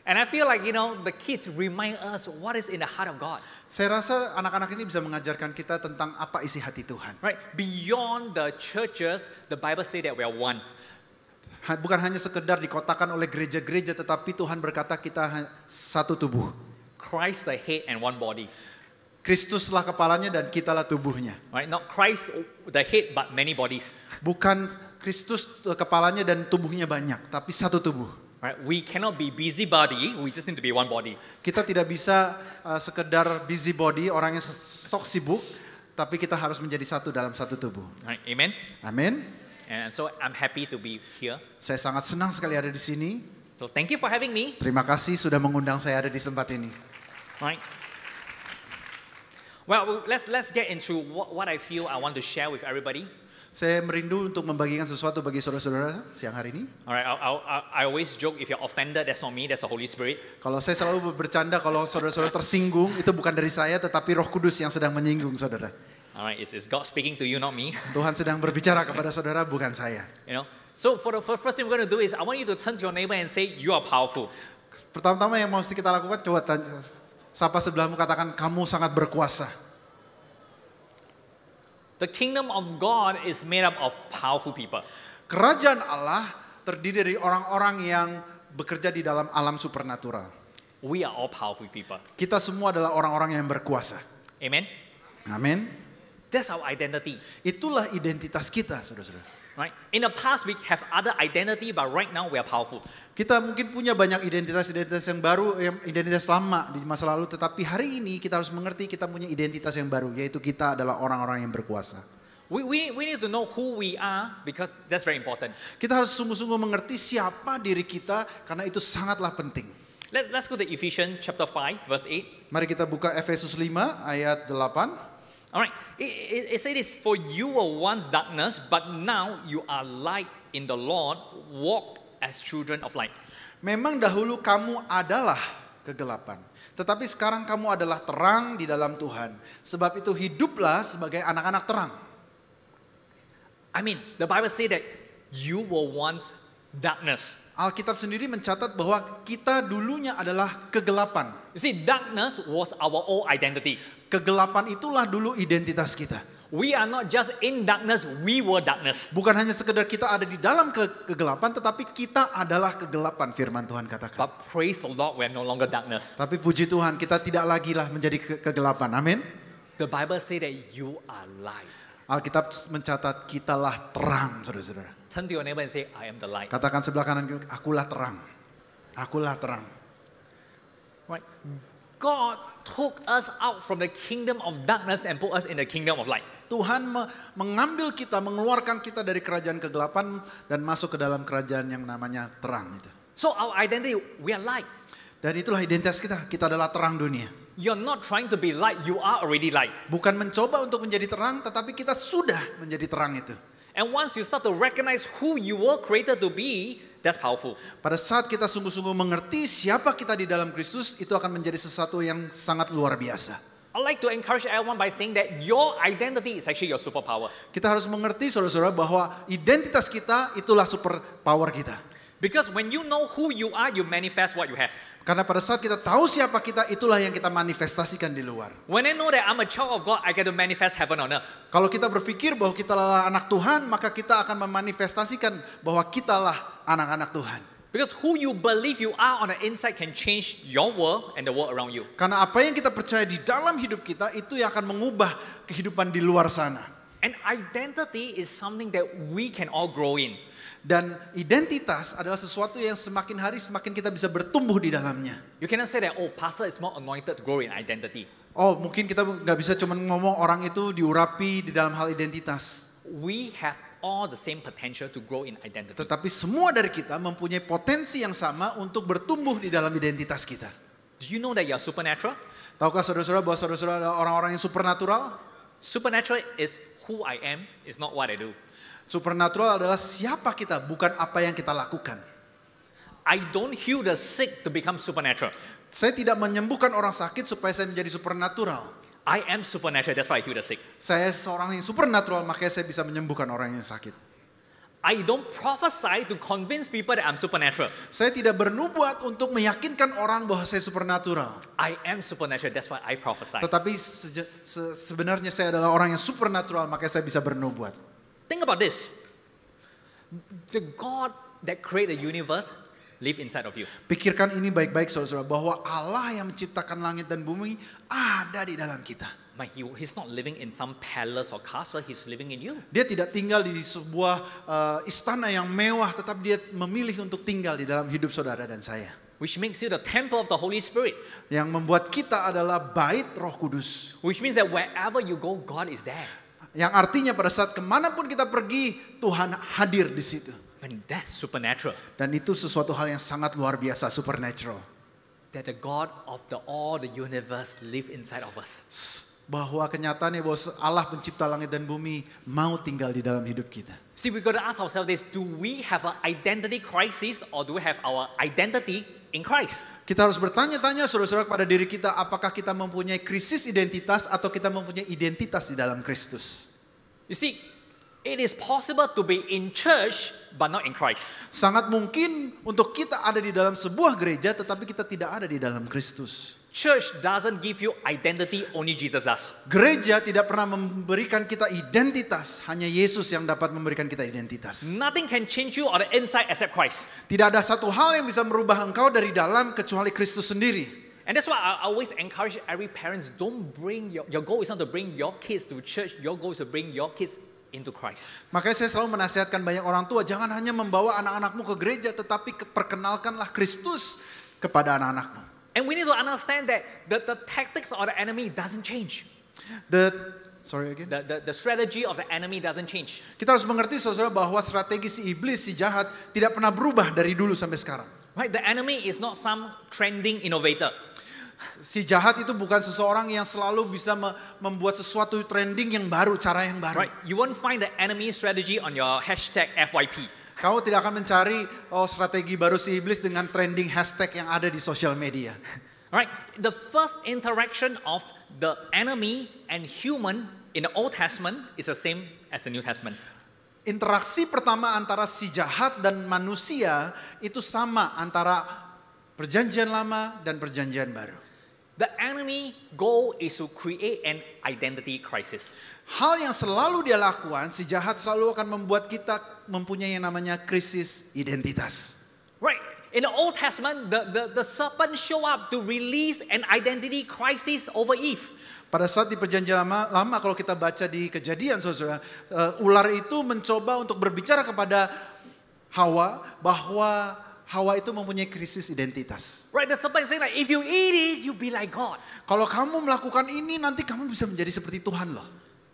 And I feel like, you know, the kids remind us what is in the heart of God. Saya rasa anak-anak ini bisa mengajarkan kita tentang apa isi hati Tuhan. Right, beyond the churches, the Bible say that we are one. Bukan hanya sekedar dikotakan oleh gereja-gereja, tetapi Tuhan berkata kita satu tubuh. Christ the head and one body. Kristuslah kepalanya dan kitalah tubuhnya. Right, not Christ the head but many bodies. Bukan Kristus kepalanya dan tubuhnya banyak, tapi satu tubuh. Right, we cannot be busybody, we just need to be one body. Kita tidak bisa sekedar busybody, orang yang sok sibuk, tapi kita harus menjadi satu dalam satu tubuh. Right, amen. Amin. And so I'm happy to be here. Saya sangat senang sekali ada di sini. So thank you for having me. Terima kasih sudah mengundang saya ada di tempat ini. Right. Well, let's get into what I feel I want to share with everybody. Saya merindu untuk membagikan sesuatu bagi saudara-saudara siang hari ini. Alright, I always joke if you're offended, that's not me, that's the Holy Spirit. Kalau saya selalu bercanda kalau saudara-saudara tersinggung, itu bukan dari saya, tetapi Roh Kudus yang sedang menyinggung saudara. Alright, it's God speaking to you, not me. Tuhan sedang berbicara kepada saudara, bukan saya. You know, so for the first thing we're going to do is I want you to turn to your neighbor and say, you are powerful. Pertama-tama yang mesti kita lakukan, coba sapa sebelahmu, katakan kamu sangat berkuasa. The kingdom of God is made up of powerful people. Kerajaan Allah terdiri dari orang-orang yang bekerja di dalam alam supernatural. We are all powerful people. Kita semua adalah orang-orang yang berkuasa. Amen. Amin. That's our identity. Itulah identitas kita, saudara-saudara. Right? In the past, we have other identity, but right now we are powerful. Kita mungkin punya banyak identitas-identitas yang baru, identitas lama di masa lalu. Tetapi hari ini kita harus mengerti kita punya identitas yang baru, yaitu kita adalah orang-orang yang berkuasa. We need to know who we are because that's very important. Kita harus sungguh-sungguh mengerti siapa diri kita karena itu sangatlah penting. Let's go to Ephesians chapter 5, verse 8. Mari kita buka Efesus 5 ayat 8. All right, it says this, for you were once darkness, but now you are light in the Lord, walk as children of light. Memang dahulu kamu adalah kegelapan, tetapi sekarang kamu adalah terang di dalam Tuhan. Sebab itu hiduplah sebagai anak-anak terang. I mean, the Bible says that you were once darkness. Alkitab sendiri mencatat bahwa kita dulunya adalah kegelapan. You see, darkness was our old identity. Kegelapan itulah dulu identitas kita. We are not just in darkness, we were darkness. Bukan hanya sekedar kita ada di dalam kegelapan, tetapi kita adalah kegelapan, firman Tuhan katakan. But praise the Lord, we are no longer darkness. Tapi puji Tuhan, kita tidak lagi lah menjadi kegelapan. Amin. The Bible says that you are light. Alkitab mencatat kitalah terang, saudara-saudara. Turn to your neighbor and say, I am the light. Katakan sebelah kanan, akulah terang. Akulah terang. Right? God took us out from the kingdom of darkness and put us in the kingdom of light. Tuhan mengambil kita, mengeluarkan kita dari kerajaan kegelapan dan masuk ke dalam kerajaan yang namanya terang itu. So our identity, we are light. Dan itulah identitas kita, kita adalah terang dunia. You're not trying to be light, you are already light. Bukan mencoba untuk menjadi terang, tetapi kita sudah menjadi terang itu. And once you start to recognize who you were created to be, that's powerful. Pada saat kita sungguh-sungguh mengerti siapa kita di dalam Kristus, itu akan menjadi sesuatu yang sangat luar biasa. I'd like to encourage everyone by saying that your identity is actually your superpower. Kita harus mengerti, saudara-saudara, bahwa identitas kita itulah superpower kita. Because when you know who you are, you manifest what you have. Karena pada saat kita tahu siapa kita, itulah yang kita manifestasikan di luar. When I know that I'm a child of God, I get to manifest heaven on earth. Kalau kita berpikir bahwa kita adalah anak Tuhan, maka kita akan memanifestasikan bahwa kitalah anak-anak Tuhan. Because who you believe you are on the inside can change your world and the world around you. Karena apa yang kita percaya di dalam hidup kita, itu yang akan mengubah kehidupan di luar sana. And identity is something that we can all grow in. Dan identitas adalah sesuatu yang semakin hari semakin kita bisa bertumbuh di dalamnya. You cannot say that, oh, pastor is more anointed to grow in identity. Oh, mungkin kita nggak bisa cuma ngomong orang itu diurapi di dalam hal identitas. We have all the same potential to grow in identity. Tetapi semua dari kita mempunyai potensi yang sama untuk bertumbuh di dalam identitas kita. Do you know that you are supernatural? Tahukah saudara-saudara bahwa saudara-saudara adalah orang-orang yang supernatural? Supernatural is who I am, is not what I do. Supernatural adalah siapa kita, bukan apa yang kita lakukan. I don't heal the sick to become supernatural. Saya tidak menyembuhkan orang sakit supaya saya menjadi supernatural. I am supernatural, that's why I heal the sick. Saya seorang yang supernatural, makanya saya bisa menyembuhkan orang yang sakit. I don't prophesy to convince people that I'm supernatural. Saya tidak bernubuat untuk meyakinkan orang bahwa saya supernatural. I am supernatural, that's why I prophesy. Tetapi sebenarnya saya adalah orang yang supernatural, makanya saya bisa bernubuat. Think about this. The God that created the universe live inside of you. Pikirkan ini baik-baik, saudara-saudara, bahwa Allah yang menciptakan langit dan bumi ada di dalam kita. But he's not living in some palace or castle, he's living in you. Dia tidak tinggal di sebuah istana yang mewah, tetapi dia memilih untuk tinggal di dalam hidup saudara dan saya. Which makes you the temple of the Holy Spirit. Yang membuat kita adalah bait Roh Kudus. Which means that wherever you go, God is there. Yang artinya pada saat kemanapun kita pergi, Tuhan hadir di situ. And that's supernatural. Dan itu sesuatu hal yang sangat luar biasa, supernatural. That the God of all the universe live inside of us. Bahwa kenyataannya bahwa Allah pencipta langit dan bumi mau tinggal di dalam hidup kita. See, we got to ask ourselves this, do we have an identity crisis or do we have our identity in Christ? Kita harus bertanya-tanya, saudara-saudara, pada diri kita, apakah kita mempunyai krisis identitas atau kita mempunyai identitas di dalam Kristus. You see, it is possible to be in church but not in Christ. Sangat mungkin untuk kita ada di dalam sebuah gereja tetapi kita tidak ada di dalam Kristus. Church doesn't give you identity, only Jesus does. Gereja tidak pernah memberikan kita identitas, hanya Yesus yang dapat memberikan kita identitas. Nothing can change you on the inside except Christ. Tidak ada satu hal yang bisa merubah engkau dari dalam kecuali Kristus sendiri. And that's why I always encourage every parents, don't bring your goal is not to bring your kids to church, your goal is to bring your kids into Christ. Makanya saya selalu menasihatkan banyak orang tua, jangan hanya membawa anak-anakmu ke gereja, tetapi perkenalkanlah Kristus kepada anak-anakmu. And we need to understand that the tactics of the enemy doesn't change. The strategy of the enemy doesn't change. Kita harus mengerti saudara bahwa strategi si iblis, si jahat tidak pernah berubah dari dulu sampai sekarang. Right, the enemy is not some trending innovator. Si jahat itu bukan seseorang yang selalu bisa membuat sesuatu trending yang baru, cara yang baru. Right, you won't find the enemy strategy on your hashtag FYP. Kamu tidak akan mencari strategi baru si iblis dengan trending hashtag yang ada di sosial media. Right, the first interaction of the enemy and human in the Old Testament is the same as the New Testament. Interaksi pertama antara si jahat dan manusia itu sama antara Perjanjian Lama dan Perjanjian Baru. The enemy goal is to create an identity crisis. Hal yang selalu dia lakukan, si jahat selalu akan membuat kita mempunyai yang namanya krisis identitas. Right. In the Old Testament, the serpent show up to release an identity crisis over Eve. Pada saat di Perjanjian Lama kalau kita baca di Kejadian, saudara, ular itu mencoba untuk berbicara kepada Hawa bahwa Hawa itu mempunyai krisis identitas. Right, the serpent is saying like, if you eat it, you'll be like God. Kalau kamu melakukan ini, nanti kamu bisa menjadi seperti Tuhan loh.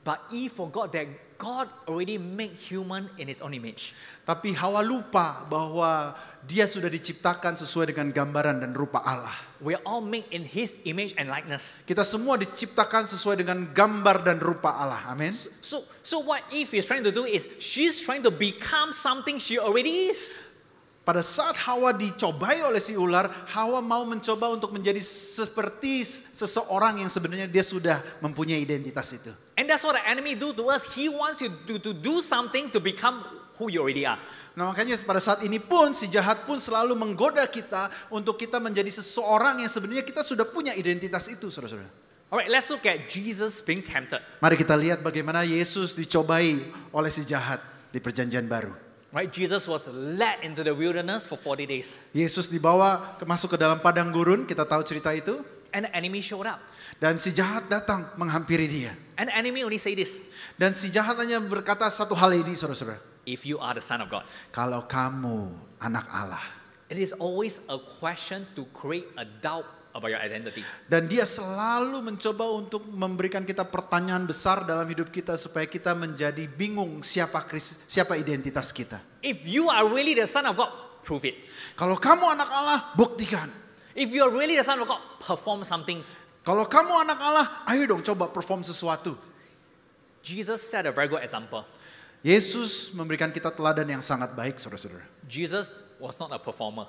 But Eve forgot that God already made human in His own image. Tapi Hawa lupa bahwa dia sudah diciptakan sesuai dengan gambaran dan rupa Allah. We are all made in His image and likeness. Kita semua diciptakan sesuai dengan gambar dan rupa Allah. Amin. So what Eve is trying to do is she's trying to become something she already is. Pada saat Hawa dicobai oleh si ular, Hawa mau mencoba untuk menjadi seperti seseorang yang sebenarnya dia sudah mempunyai identitas itu. And that's what the enemy do to us. He wants you to do something to become who you already are. Nah makanya pada saat ini pun si jahat pun selalu menggoda kita untuk kita menjadi seseorang yang sebenarnya kita sudah punya identitas itu, saudara-saudara. Alright, let's look at Jesus being tempted. Mari kita lihat bagaimana Yesus dicobai oleh si jahat di Perjanjian Baru. Right, Jesus was led into the wilderness for 40 days. Yesus dibawa masuk ke dalam padang gurun, kita tahu cerita itu. And the enemy showed up. Dan si jahat datang menghampiri dia. And the enemy only say this. Dan si jahat hanya berkata satu hal ini, saudara-saudara. If you are the Son of God. Kalau kamu anak Allah. It is always a question to create a doubt about your identity. Dan dia selalu mencoba untuk memberikan kita pertanyaan besar dalam hidup kita supaya kita menjadi bingung siapa identitas kita. If you are really the Son of God, prove it. Kalau kamu anak Allah, buktikan. If you are really the Son of God, perform something. Kalau kamu anak Allah, ayo dong coba perform sesuatu. Jesus set a very good example. Yesus memberikan kita teladan yang sangat baik, saudara-saudara. Jesus was not a performer.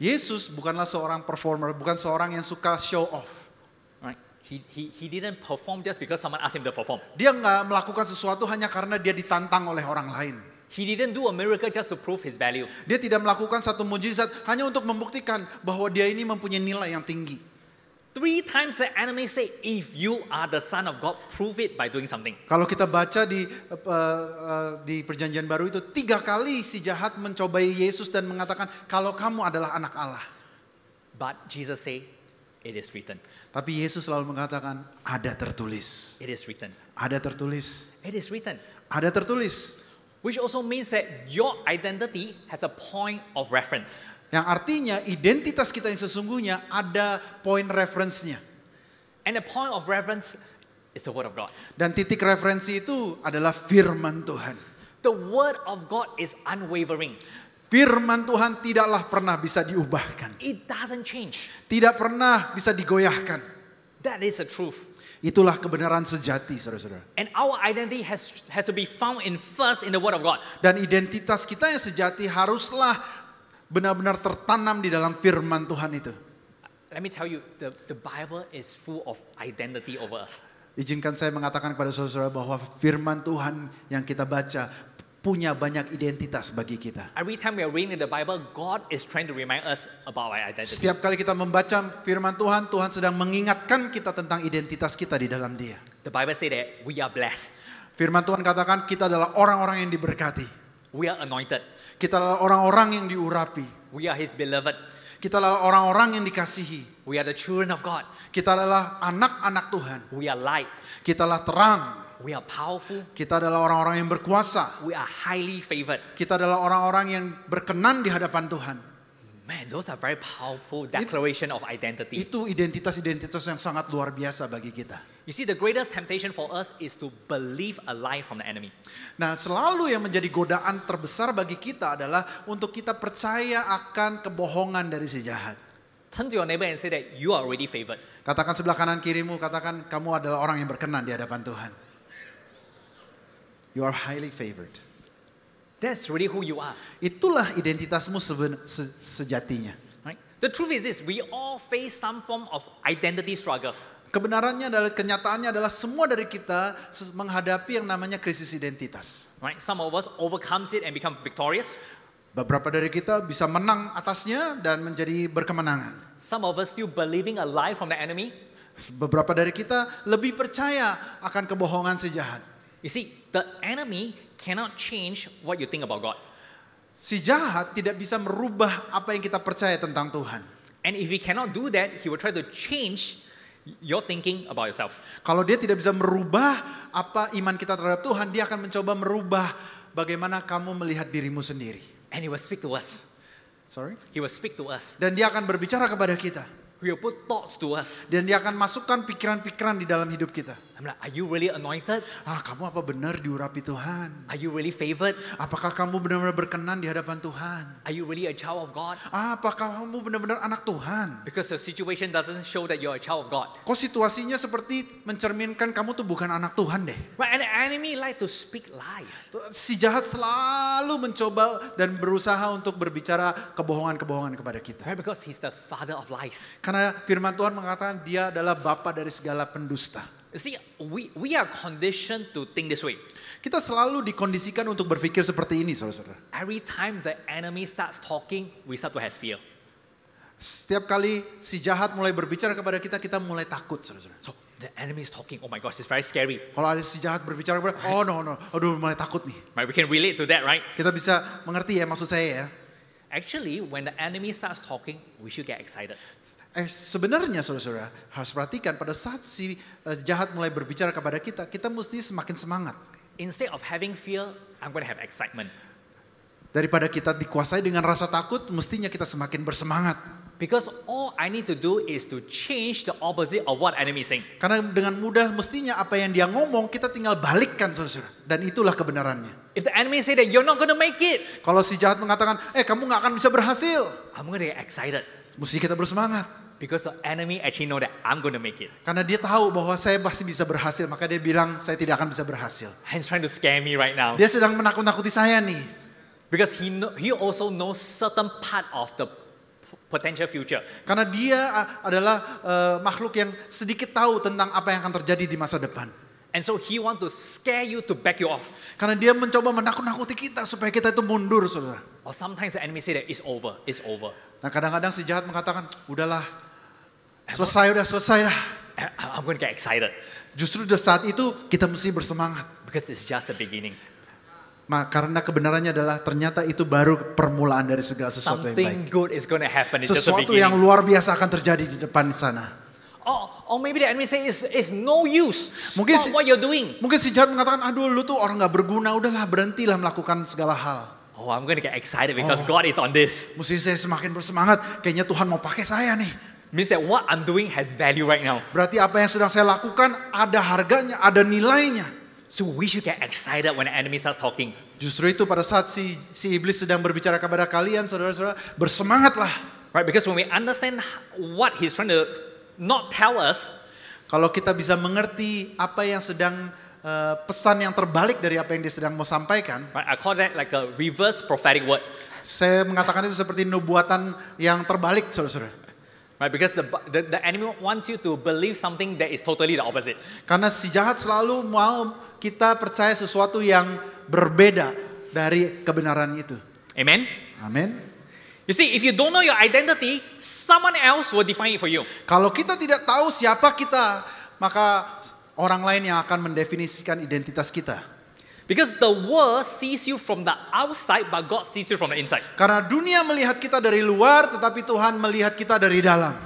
Yesus bukanlah seorang performer, bukan seorang yang suka show off. Right? He didn't perform just because someone asked him to perform. Dia nggak melakukan sesuatu hanya karena dia ditantang oleh orang lain. He didn't do a miracle just to prove his value. Dia tidak melakukan satu mujizat hanya untuk membuktikan bahwa dia ini mempunyai nilai yang tinggi. 3 times the enemy say, if you are the Son of God, prove it by doing something. Kalau kita baca di Perjanjian Baru itu 3 kali si jahat mencobai Yesus dan mengatakan kalau kamu adalah anak Allah. But Jesus say, it is written. Tapi Yesus selalu mengatakan ada tertulis. It is written. Ada tertulis. It is written. Ada tertulis. Which also means that your identity has a point of reference. Yang artinya identitas kita yang sesungguhnya ada point reference-nya. And the point of reference is the Word of God. Dan titik referensi itu adalah firman Tuhan. The Word of God is unwavering. Firman Tuhan tidaklah pernah bisa diubahkan. It doesn't change. Tidak pernah bisa digoyahkan. That is the truth. Itulah kebenaran sejati, saudara-saudara. And our identity has to be found first in the Word of God. Dan identitas kita yang sejati haruslah benar-benar tertanam di dalam firman Tuhan itu. Let me tell you, the Bible is full of identity over us. Izinkan saya mengatakan kepada saudara bahwa firman Tuhan yang kita baca punya banyak identitas bagi kita. Every time we are reading the Bible, God is trying to remind us about our identity. Setiap kali kita membaca firman Tuhan, Tuhan sedang mengingatkan kita tentang identitas kita di dalam Dia. The Bible say that we are blessed. Firman Tuhan katakan kita adalah orang-orang yang diberkati. We are anointed. Kita adalah orang-orang yang diurapi. We are His beloved. Kita adalah orang-orang yang dikasihi. We are the children of God. Kita adalah anak-anak Tuhan. We are light. Kita adalah terang. We are powerful. Kita adalah orang-orang yang berkuasa. We are highly favored. Kita adalah orang-orang yang berkenan di hadapan Tuhan. Man, those are very powerful declaration of identity. Itu identitas-identitas yang sangat luar biasa bagi kita. You see, the greatest temptation for us is to believe a lie from the enemy. Nah, selalu yang menjadi godaan terbesar bagi kita adalah untuk kita percaya akan kebohongan dari si jahat. Turn to your neighbor and say that you are already favored. Katakan sebelah kanan kirimu, katakan kamu adalah orang yang berkenan di hadapan Tuhan. You are highly favored. That's really who you are. Itulah identitasmu sejatinya. Right? The truth is this, we all face some form of identity struggles. Kebenarannya adalah, kenyataannya adalah semua dari kita menghadapi yang namanya krisis identitas. Right? Some of us overcomes it and become victorious. Beberapa dari kita bisa menang atasnya dan menjadi berkemenangan. Some of us still believing a lie from the enemy. Beberapa dari kita lebih percaya akan kebohongan si jahat. You see, the enemy cannot change what you think about God. Si jahat tidak bisa merubah apa yang kita percaya tentang Tuhan. And if he cannot do that, he will try to change your thinking about yourself. Kalau dia tidak bisa merubah apa iman kita terhadap Tuhan, dia akan mencoba merubah bagaimana kamu melihat dirimu sendiri. And he will speak to us. Sorry? He will speak to us. Dan dia akan berbicara kepada kita. He will put thoughts to us. Dan dia akan masukkan pikiran-pikiran di dalam hidup kita. I'm like, are you really anointed? Kamu apa benar diurapi Tuhan? Are you really favored? Apakah kamu benar-benar berkenan di hadapan Tuhan? Are you really a child of God? Apakah kamu benar-benar anak Tuhan? Because the situation doesn't show that you're a child of God. Kok situasinya seperti mencerminkan kamu tuh bukan anak Tuhan deh. Right? And the enemy like to speak lies. Si jahat selalu mencoba dan berusaha untuk berbicara kebohongan-kebohongan kepada kita. Right? Because he's the father of lies. Karena firman Tuhan mengatakan dia adalah bapa dari segala pendusta. You see, we are conditioned to think this way. Kita selalu dikondisikan untuk berpikir seperti ini, saudara-saudara. Every time the enemy starts talking, we start to have fear. Setiap kali si jahat mulai berbicara kepada kita, kita mulai takut, saudara-saudara. So the enemy is talking. Oh my gosh, it's very scary. Kalau ada si jahat berbicara kepada, oh no, aduh mulai takut nih. Right? We can relate to that, right? Kita bisa mengerti ya maksud saya ya. Actually, when the enemy starts talking, we should get excited. Sebenarnya saudara-saudara harus perhatikan pada saat si jahat mulai berbicara kepada kita, kita mesti semakin semangat. Instead of having fear, I'm going to have excitement. Daripada kita dikuasai dengan rasa takut, mestinya kita semakin bersemangat. Because all I need to do is to change the opposite of what enemy is saying. Karena dengan mudah mestinya apa yang dia ngomong kita tinggal balikkan saudara. Dan itulah kebenarannya. If the enemy say that you're not going to make it, kalau si jahat mengatakan, kamu gak akan bisa berhasil, I'm going to get excited. Mesti kita bersemangat. Because the enemy actually know that I'm going to make it. Karena dia tahu bahwa saya pasti bisa berhasil, maka dia bilang saya tidak akan bisa berhasil. He's trying to scare me right now. Dia sedang menakut-nakuti saya nih. Because he also knows certain part of the potential future. Karena dia adalah makhluk yang sedikit tahu tentang apa yang akan terjadi di masa depan. And so he want to scare you to back you off. Karena dia mencoba menakut-nakuti kita supaya kita itu mundur, saudara. Or sometimes the enemy say that it's over, it's over. Nah kadang-kadang si jahat mengatakan, udahlah, selesai dah. I'm going to get excited. Justru di saat itu kita mesti bersemangat. Because it's just the beginning. Karena kebenarannya adalah ternyata itu baru permulaan dari segala sesuatu yang baik. Something good is going to happen. It's just the Sesuatu beginning. yang luar biasa akan terjadi di depan sana. Or maybe the enemy say it's no use. Mungkin Stop what you're doing. Mungkin si jahat mengatakan, aduh lu tuh orang gak berguna, udahlah berhentilah melakukan segala hal. Oh, I'm going to get excited because God is on this. Mesti saya semakin bersemangat, kayaknya Tuhan mau pakai saya nih. Means that what I'm doing has value right now. Berarti apa yang sedang saya lakukan ada harganya, ada nilainya. So we should get excited when the enemy starts talking. Justru itu pada saat si iblis sedang berbicara kepada kalian, saudara-saudara, bersemangatlah. Right, because when we understand what he's trying to not tell us, kalau kita bisa mengerti apa yang sedang pesan yang terbalik dari apa yang dia sedang mau sampaikan. right, I call that like a reverse prophetic word. Saya mengatakan itu seperti nubuatan yang terbalik, saudara-saudara. Right, because the enemy wants you to believe something that is totally the opposite. Karena si jahat selalu mau kita percaya sesuatu yang berbeda dari kebenaran itu. Amen? Amin. You see, if you don't know your identity, someone else will define it for you. Kalau kita tidak tahu siapa kita, maka orang lain yang akan mendefinisikan identitas kita. Because the world sees you from the outside, but God sees you from the inside. Karena dunia melihat kita dari luar, tetapi Tuhan melihat kita dari dalam.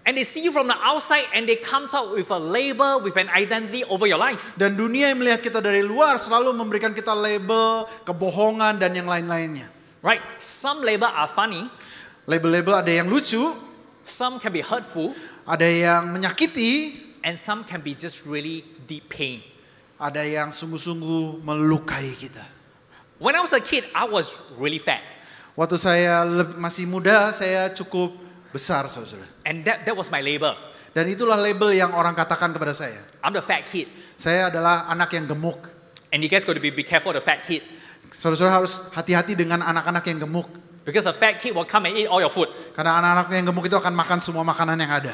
And they see you from the outside and they come out with a label, with an identity over your life. Dan dunia yang melihat kita dari luar selalu memberikan kita label, kebohongan, dan yang lain-lainnya. Right? Some label are funny. Label-label ada yang lucu, Some can be hurtful. ada yang menyakiti, And some can be just really deep pain. ada yang sungguh-sungguh melukai kita. When I was a kid, I was really fat. Waktu saya masih muda, saya cukup besar, saudara. And that was my label. Dan itulah label yang orang katakan kepada saya. I'm the fat kid. Saya adalah anak yang gemuk. And you guys got to be careful of the fat kid. Saudara harus hati-hati dengan anak-anak yang gemuk. Because a fat kid will come and eat all your food. Karena anak-anak yang gemuk itu akan makan semua makanan yang ada.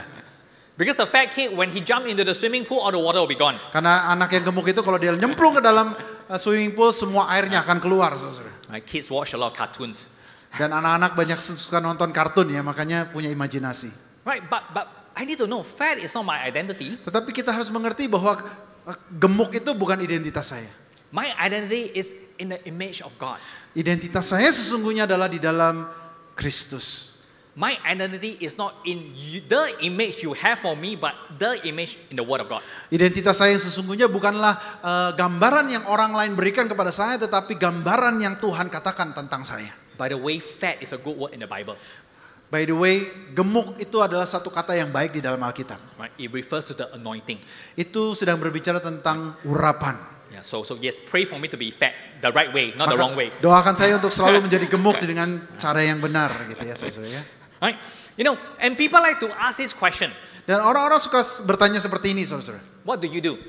Because a fat kid, when he jump into the swimming pool, all the water will be gone. Karena anak yang gemuk itu kalau dia nyemplung ke dalam swimming pool, semua airnya akan keluar, saudara. My kids watch a lot of cartoons. Dan anak-anak banyak suka nonton kartun ya, makanya punya imajinasi. Right, but I need to know, fat is not my identity. Tetapi kita harus mengerti bahwa gemuk itu bukan identitas saya. My identity is in the image of God. Identitas saya sesungguhnya adalah di dalam Kristus. My identity is not in the image you have for me, but the image in the Word of God. Identitas saya sesungguhnya bukanlah gambaran yang orang lain berikan kepada saya, tetapi gambaran yang Tuhan katakan tentang saya. By the way, fat is a good word in the Bible. By the way, gemuk itu adalah satu kata yang baik di dalam Alkitab. Right? It refers to the anointing. Itu sedang berbicara tentang urapan. Yeah, so yes, pray for me to be fat the right way, not the wrong way. Doakan saya untuk selalu menjadi gemuk dengan cara yang benar gitu ya, saudara ya. Right? You know, and people like to ask this question. Dan orang-orang suka bertanya seperti ini, saudara. What do you do?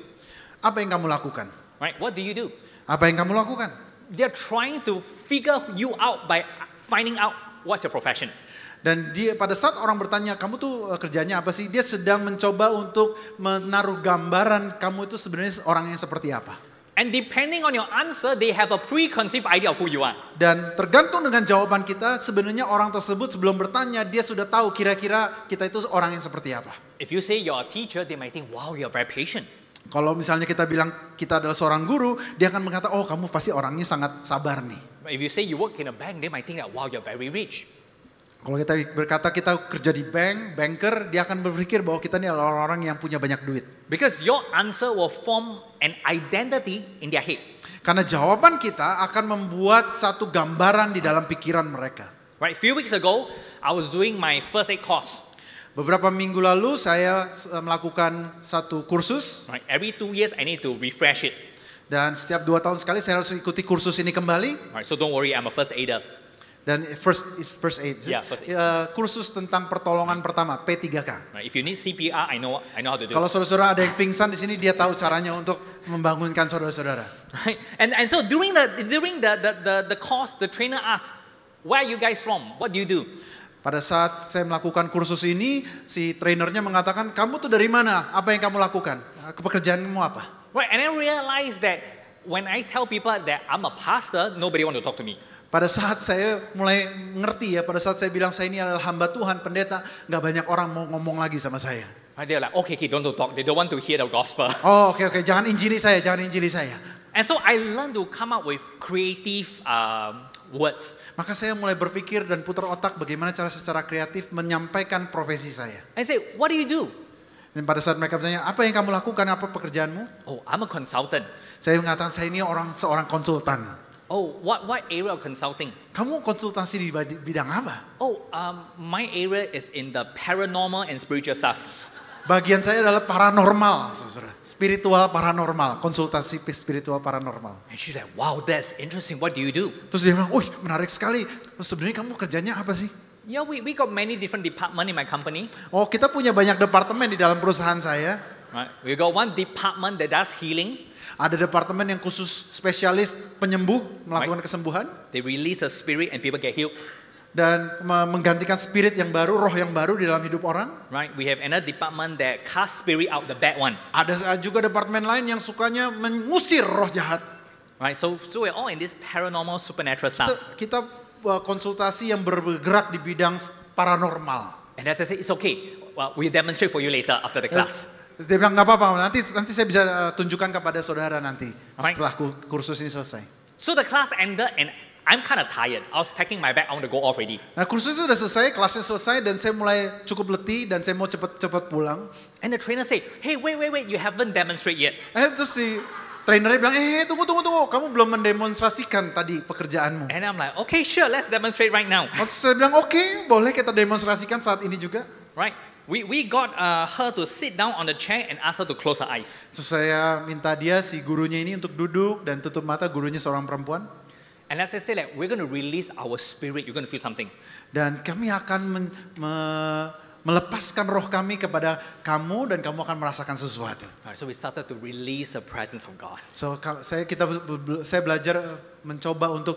Apa yang kamu lakukan? Right? What do you do? Apa yang kamu lakukan? They're trying to figure you out by finding out what's your profession. Dan dia pada saat orang bertanya, kamu tuh kerjanya apa sih? Dia sedang mencoba untuk menaruh gambaran kamu itu sebenarnya orang yang seperti apa. And depending on your answer, they have a preconceived idea of who you are. Dan tergantung dengan jawaban kita, sebenarnya orang tersebut sebelum bertanya, dia sudah tahu kira-kira kita itu orang yang seperti apa. If you say you're a teacher, they might think, wow, you're very patient. Kalau misalnya kita bilang kita adalah seorang guru, dia akan mengatakan, oh kamu pasti orangnya sangat sabar nih. If you say you work in a bank, they might think that, wow, you're very rich. Kalau kita berkata kita kerja di bank, banker, dia akan berpikir bahwa kita ini adalah orang-orang yang punya banyak duit. Because your answer will form an identity in their head. Karena jawaban kita akan membuat satu gambaran di dalam pikiran mereka. Right, a few weeks ago, I was doing my first aid course. Beberapa minggu lalu saya melakukan satu kursus. Right, every 2 years I need to refresh it. Dan setiap 2 tahun sekali saya harus ikuti kursus ini kembali. Right, so don't worry, I'm a first aider. Dan first aid. Yeah, first aid. Kursus tentang pertolongan pertama, P3K. Right, if you need CPR, I know how to do it. Kalau saudara-saudara ada yang pingsan di sini, dia tahu caranya untuk membangunkan saudara-saudara. Right, and so during the course, the trainer asked, where are you guys from? What do you do? Pada saat saya melakukan kursus ini, si trainernya mengatakan, kamu tuh dari mana? Apa yang kamu lakukan? Pekerjaanmu apa? Right, and I realized that when I tell people that I'm a pastor, nobody want to talk to me. Pada saat saya mulai ngerti ya, pada saat saya bilang saya ini adalah hamba Tuhan, pendeta, nggak banyak orang mau ngomong lagi sama saya. Right, they're like, okay, don't talk. They don't want to hear the gospel. Oh, oke, jangan injili saya, jangan injili saya. And so I learned to come up with creative words. Maka saya mulai berpikir dan putar otak bagaimana cara secara kreatif menyampaikan profesi saya. I say, what do you do? Dan pada saat mereka bertanya, apa yang kamu lakukan, apa pekerjaanmu? Oh, I'm a consultant. Saya mengatakan saya ini seorang konsultan. Oh, what area of consulting? Kamu konsultasi di bidang apa? Oh, my area is in the paranormal and spiritual stuff. Bagian saya adalah paranormal, saudara. Spiritual paranormal, konsultasi spiritual paranormal. And she's like, wow, that's interesting. What do you do? Terus dia bilang, menarik sekali. Sebenarnya kamu kerjanya apa sih? Yeah, we got many different departments in my company. Oh, kita punya banyak departemen di dalam perusahaan saya. Right, we got one department that does healing. Ada departemen yang khusus spesialis penyembuh, melakukan kesembuhan. They release a spirit and people get healed. Dan menggantikan spirit yang baru, roh yang baru di dalam hidup orang. Right, we have another department that cast spirit out the bad one. Ada juga departemen lain yang sukanya mengusir roh jahat. Right, so we're all in this paranormal supernatural stuff. Kita konsultasi yang bergerak di bidang paranormal. And as I say, it's okay. Well, we'll demonstrate for you later after the class. Dia bilang nggak apa-apa, nanti saya bisa tunjukkan kepada saudara nanti Alright. setelah kursus ini selesai. So the class ended and I'm kind of tired. I was packing my bag. I want to go off already. Nah kursus itu udah selesai, kelasnya selesai dan saya mulai cukup letih dan saya mau cepat pulang. And the trainer said, hey, wait, you haven't demonstrated yet. Terus si trainernya bilang, tunggu, kamu belum mendemonstrasikan tadi pekerjaanmu. And I'm like, okay, sure, let's demonstrate right now. Saya bilang, oke, boleh kita demonstrasikan saat ini juga. Right? We got her to sit down on the chair and ask her to close her eyes. Terus saya minta dia, si gurunya ini untuk duduk dan tutup mata, gurunya seorang perempuan. And let's say like, we're going to release our spirit, you're going to feel something. Dan kami akan melepaskan roh kami kepada kamu dan kamu akan merasakan sesuatu. Alright, so we started to release the presence of God. So saya belajar mencoba untuk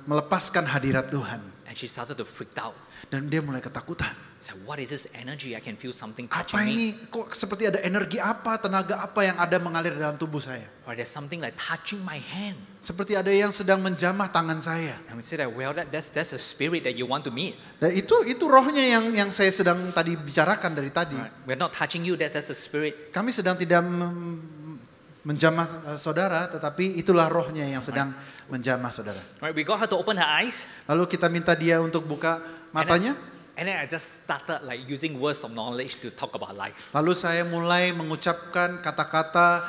melepaskan hadirat Tuhan. And she started to freak out. Dan dia mulai ketakutan. Said, what is this energy? I can feel something Apa touching me. ini? Kok seperti ada energi apa, tenaga apa yang ada mengalir dalam tubuh saya? Or there's something like touching my hand. Seperti ada yang sedang menjamah tangan saya. And we say that, well, that's a spirit that you want to meet. Dan itu rohnya yang saya sedang tadi bicarakan dari tadi. Right? We're not touching you, that's the spirit. Kami sedang tidak menjamah saudara, tetapi itulah rohnya yang sedang menjamah saudara. Right? We got her to open her eyes. Lalu kita minta dia untuk buka matanya. And then I just started like using words of knowledge to talk about life. Lalu saya mulai mengucapkan kata-kata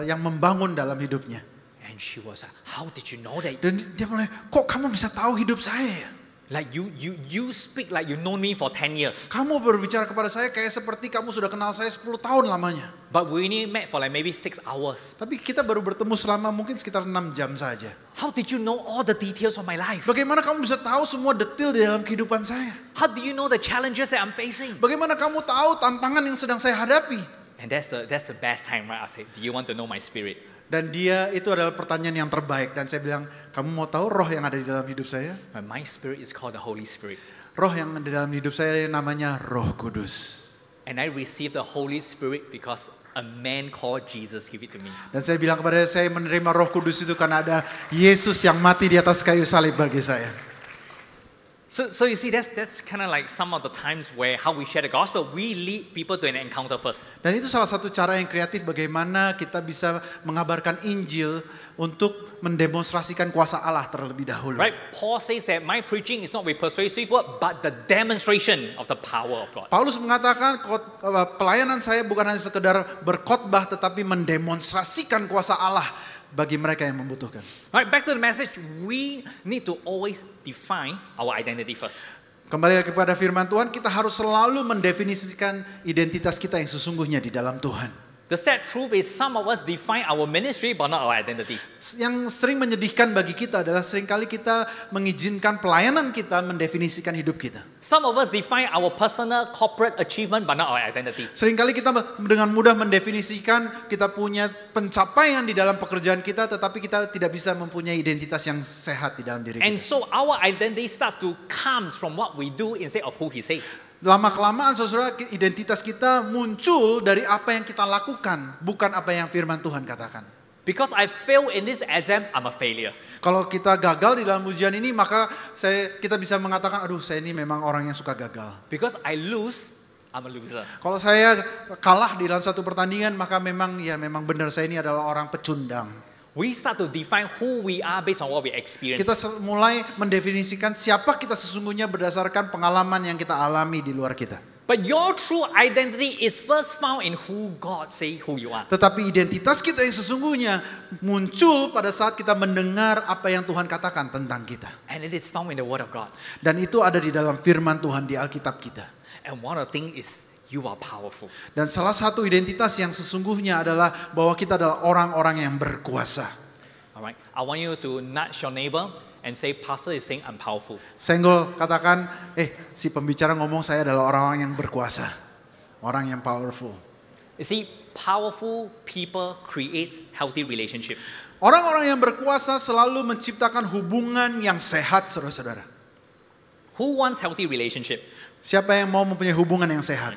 yang membangun dalam hidupnya. And she was like, how did you know that? Dan dia mulai, kok kamu bisa tahu hidup saya ya? Like you speak like you know me for 10 years. Kamu berbicara kepada saya kayak seperti kamu sudah kenal saya 10 tahun lamanya. But we only met for like maybe 6 hours. Tapi kita baru bertemu selama mungkin sekitar 6 jam saja. How did you know all the details of my life? Bagaimana kamu bisa tahu semua detail di dalam kehidupan saya? How do you know the challenges that I'm facing? Bagaimana kamu tahu tantangan yang sedang saya hadapi? And that's the best time, right? I say, do you want to know my spirit? Dan dia itu adalah pertanyaan yang terbaik. Dan saya bilang, kamu mau tahu roh yang ada di dalam hidup saya? But my spirit is called the Holy Spirit. Roh yang ada di dalam hidup saya namanya Roh Kudus. And I received the Holy Spirit because a man called Jesus gave it to me. Dan saya bilang kepada saya menerima Roh Kudus itu karena ada Yesus yang mati di atas kayu salib bagi saya. So you see, that's kind of like some of the times where how we share the gospel, we lead people to an encounter first. Dan itu salah satu cara yang kreatif bagaimana kita bisa mengabarkan Injil untuk mendemonstrasikan kuasa Allah terlebih dahulu. Right? Paul says that my preaching is not with persuasive word, but the demonstration of the power of God. Paulus mengatakan pelayanan saya bukan hanya sekedar berkhotbah tetapi mendemonstrasikan kuasa Allah bagi mereka yang membutuhkan. Right, back to the message, we need to always define our identity first. Kembali kepada firman Tuhan, kita harus selalu mendefinisikan identitas kita yang sesungguhnya di dalam Tuhan. The sad truth is some of us define our ministry but not our identity. Yang sering menyedihkan bagi kita adalah seringkali kita mengizinkan pelayanan kita mendefinisikan hidup kita. Some of us define our personal corporate achievement but not our identity. Seringkali kita dengan mudah mendefinisikan kita punya pencapaian di dalam pekerjaan kita, tetapi kita tidak bisa mempunyai identitas yang sehat di dalam diri And kita. so our identity starts to come from what we do instead of who he says. Lama-kelamaan saudara, identitas kita muncul dari apa yang kita lakukan, bukan apa yang firman Tuhan katakan. Because I fail in this exam, I'm a failure. Kalau kita gagal di dalam ujian ini, maka kita bisa mengatakan, aduh saya ini memang orang yang suka gagal. Because I lose, I'm a loser. Kalau saya kalah di dalam satu pertandingan, maka memang benar saya ini adalah orang pecundang. We start to define who we are based on what we experience. Kita mulai mendefinisikan siapa kita sesungguhnya berdasarkan pengalaman yang kita alami di luar kita. But your true identity is first found in who God say who you are. Tetapi identitas kita yang sesungguhnya muncul pada saat kita mendengar apa yang Tuhan katakan tentang kita. And it is found in the Word of God. Dan itu ada di dalam firman Tuhan di Alkitab kita. And one of the things is you are powerful. Dan salah satu identitas yang sesungguhnya adalah bahwa kita adalah orang-orang yang berkuasa. Alright, I want you to nudge your neighbor and say, Pastor is saying I'm powerful. Senggol katakan, si pembicara ngomong saya adalah orang yang berkuasa. Orang yang powerful. You see, powerful people create healthy relationship. Orang-orang yang berkuasa selalu menciptakan hubungan yang sehat, saudara-saudara. Who wants healthy relationship? Siapa yang mau mempunyai hubungan yang sehat?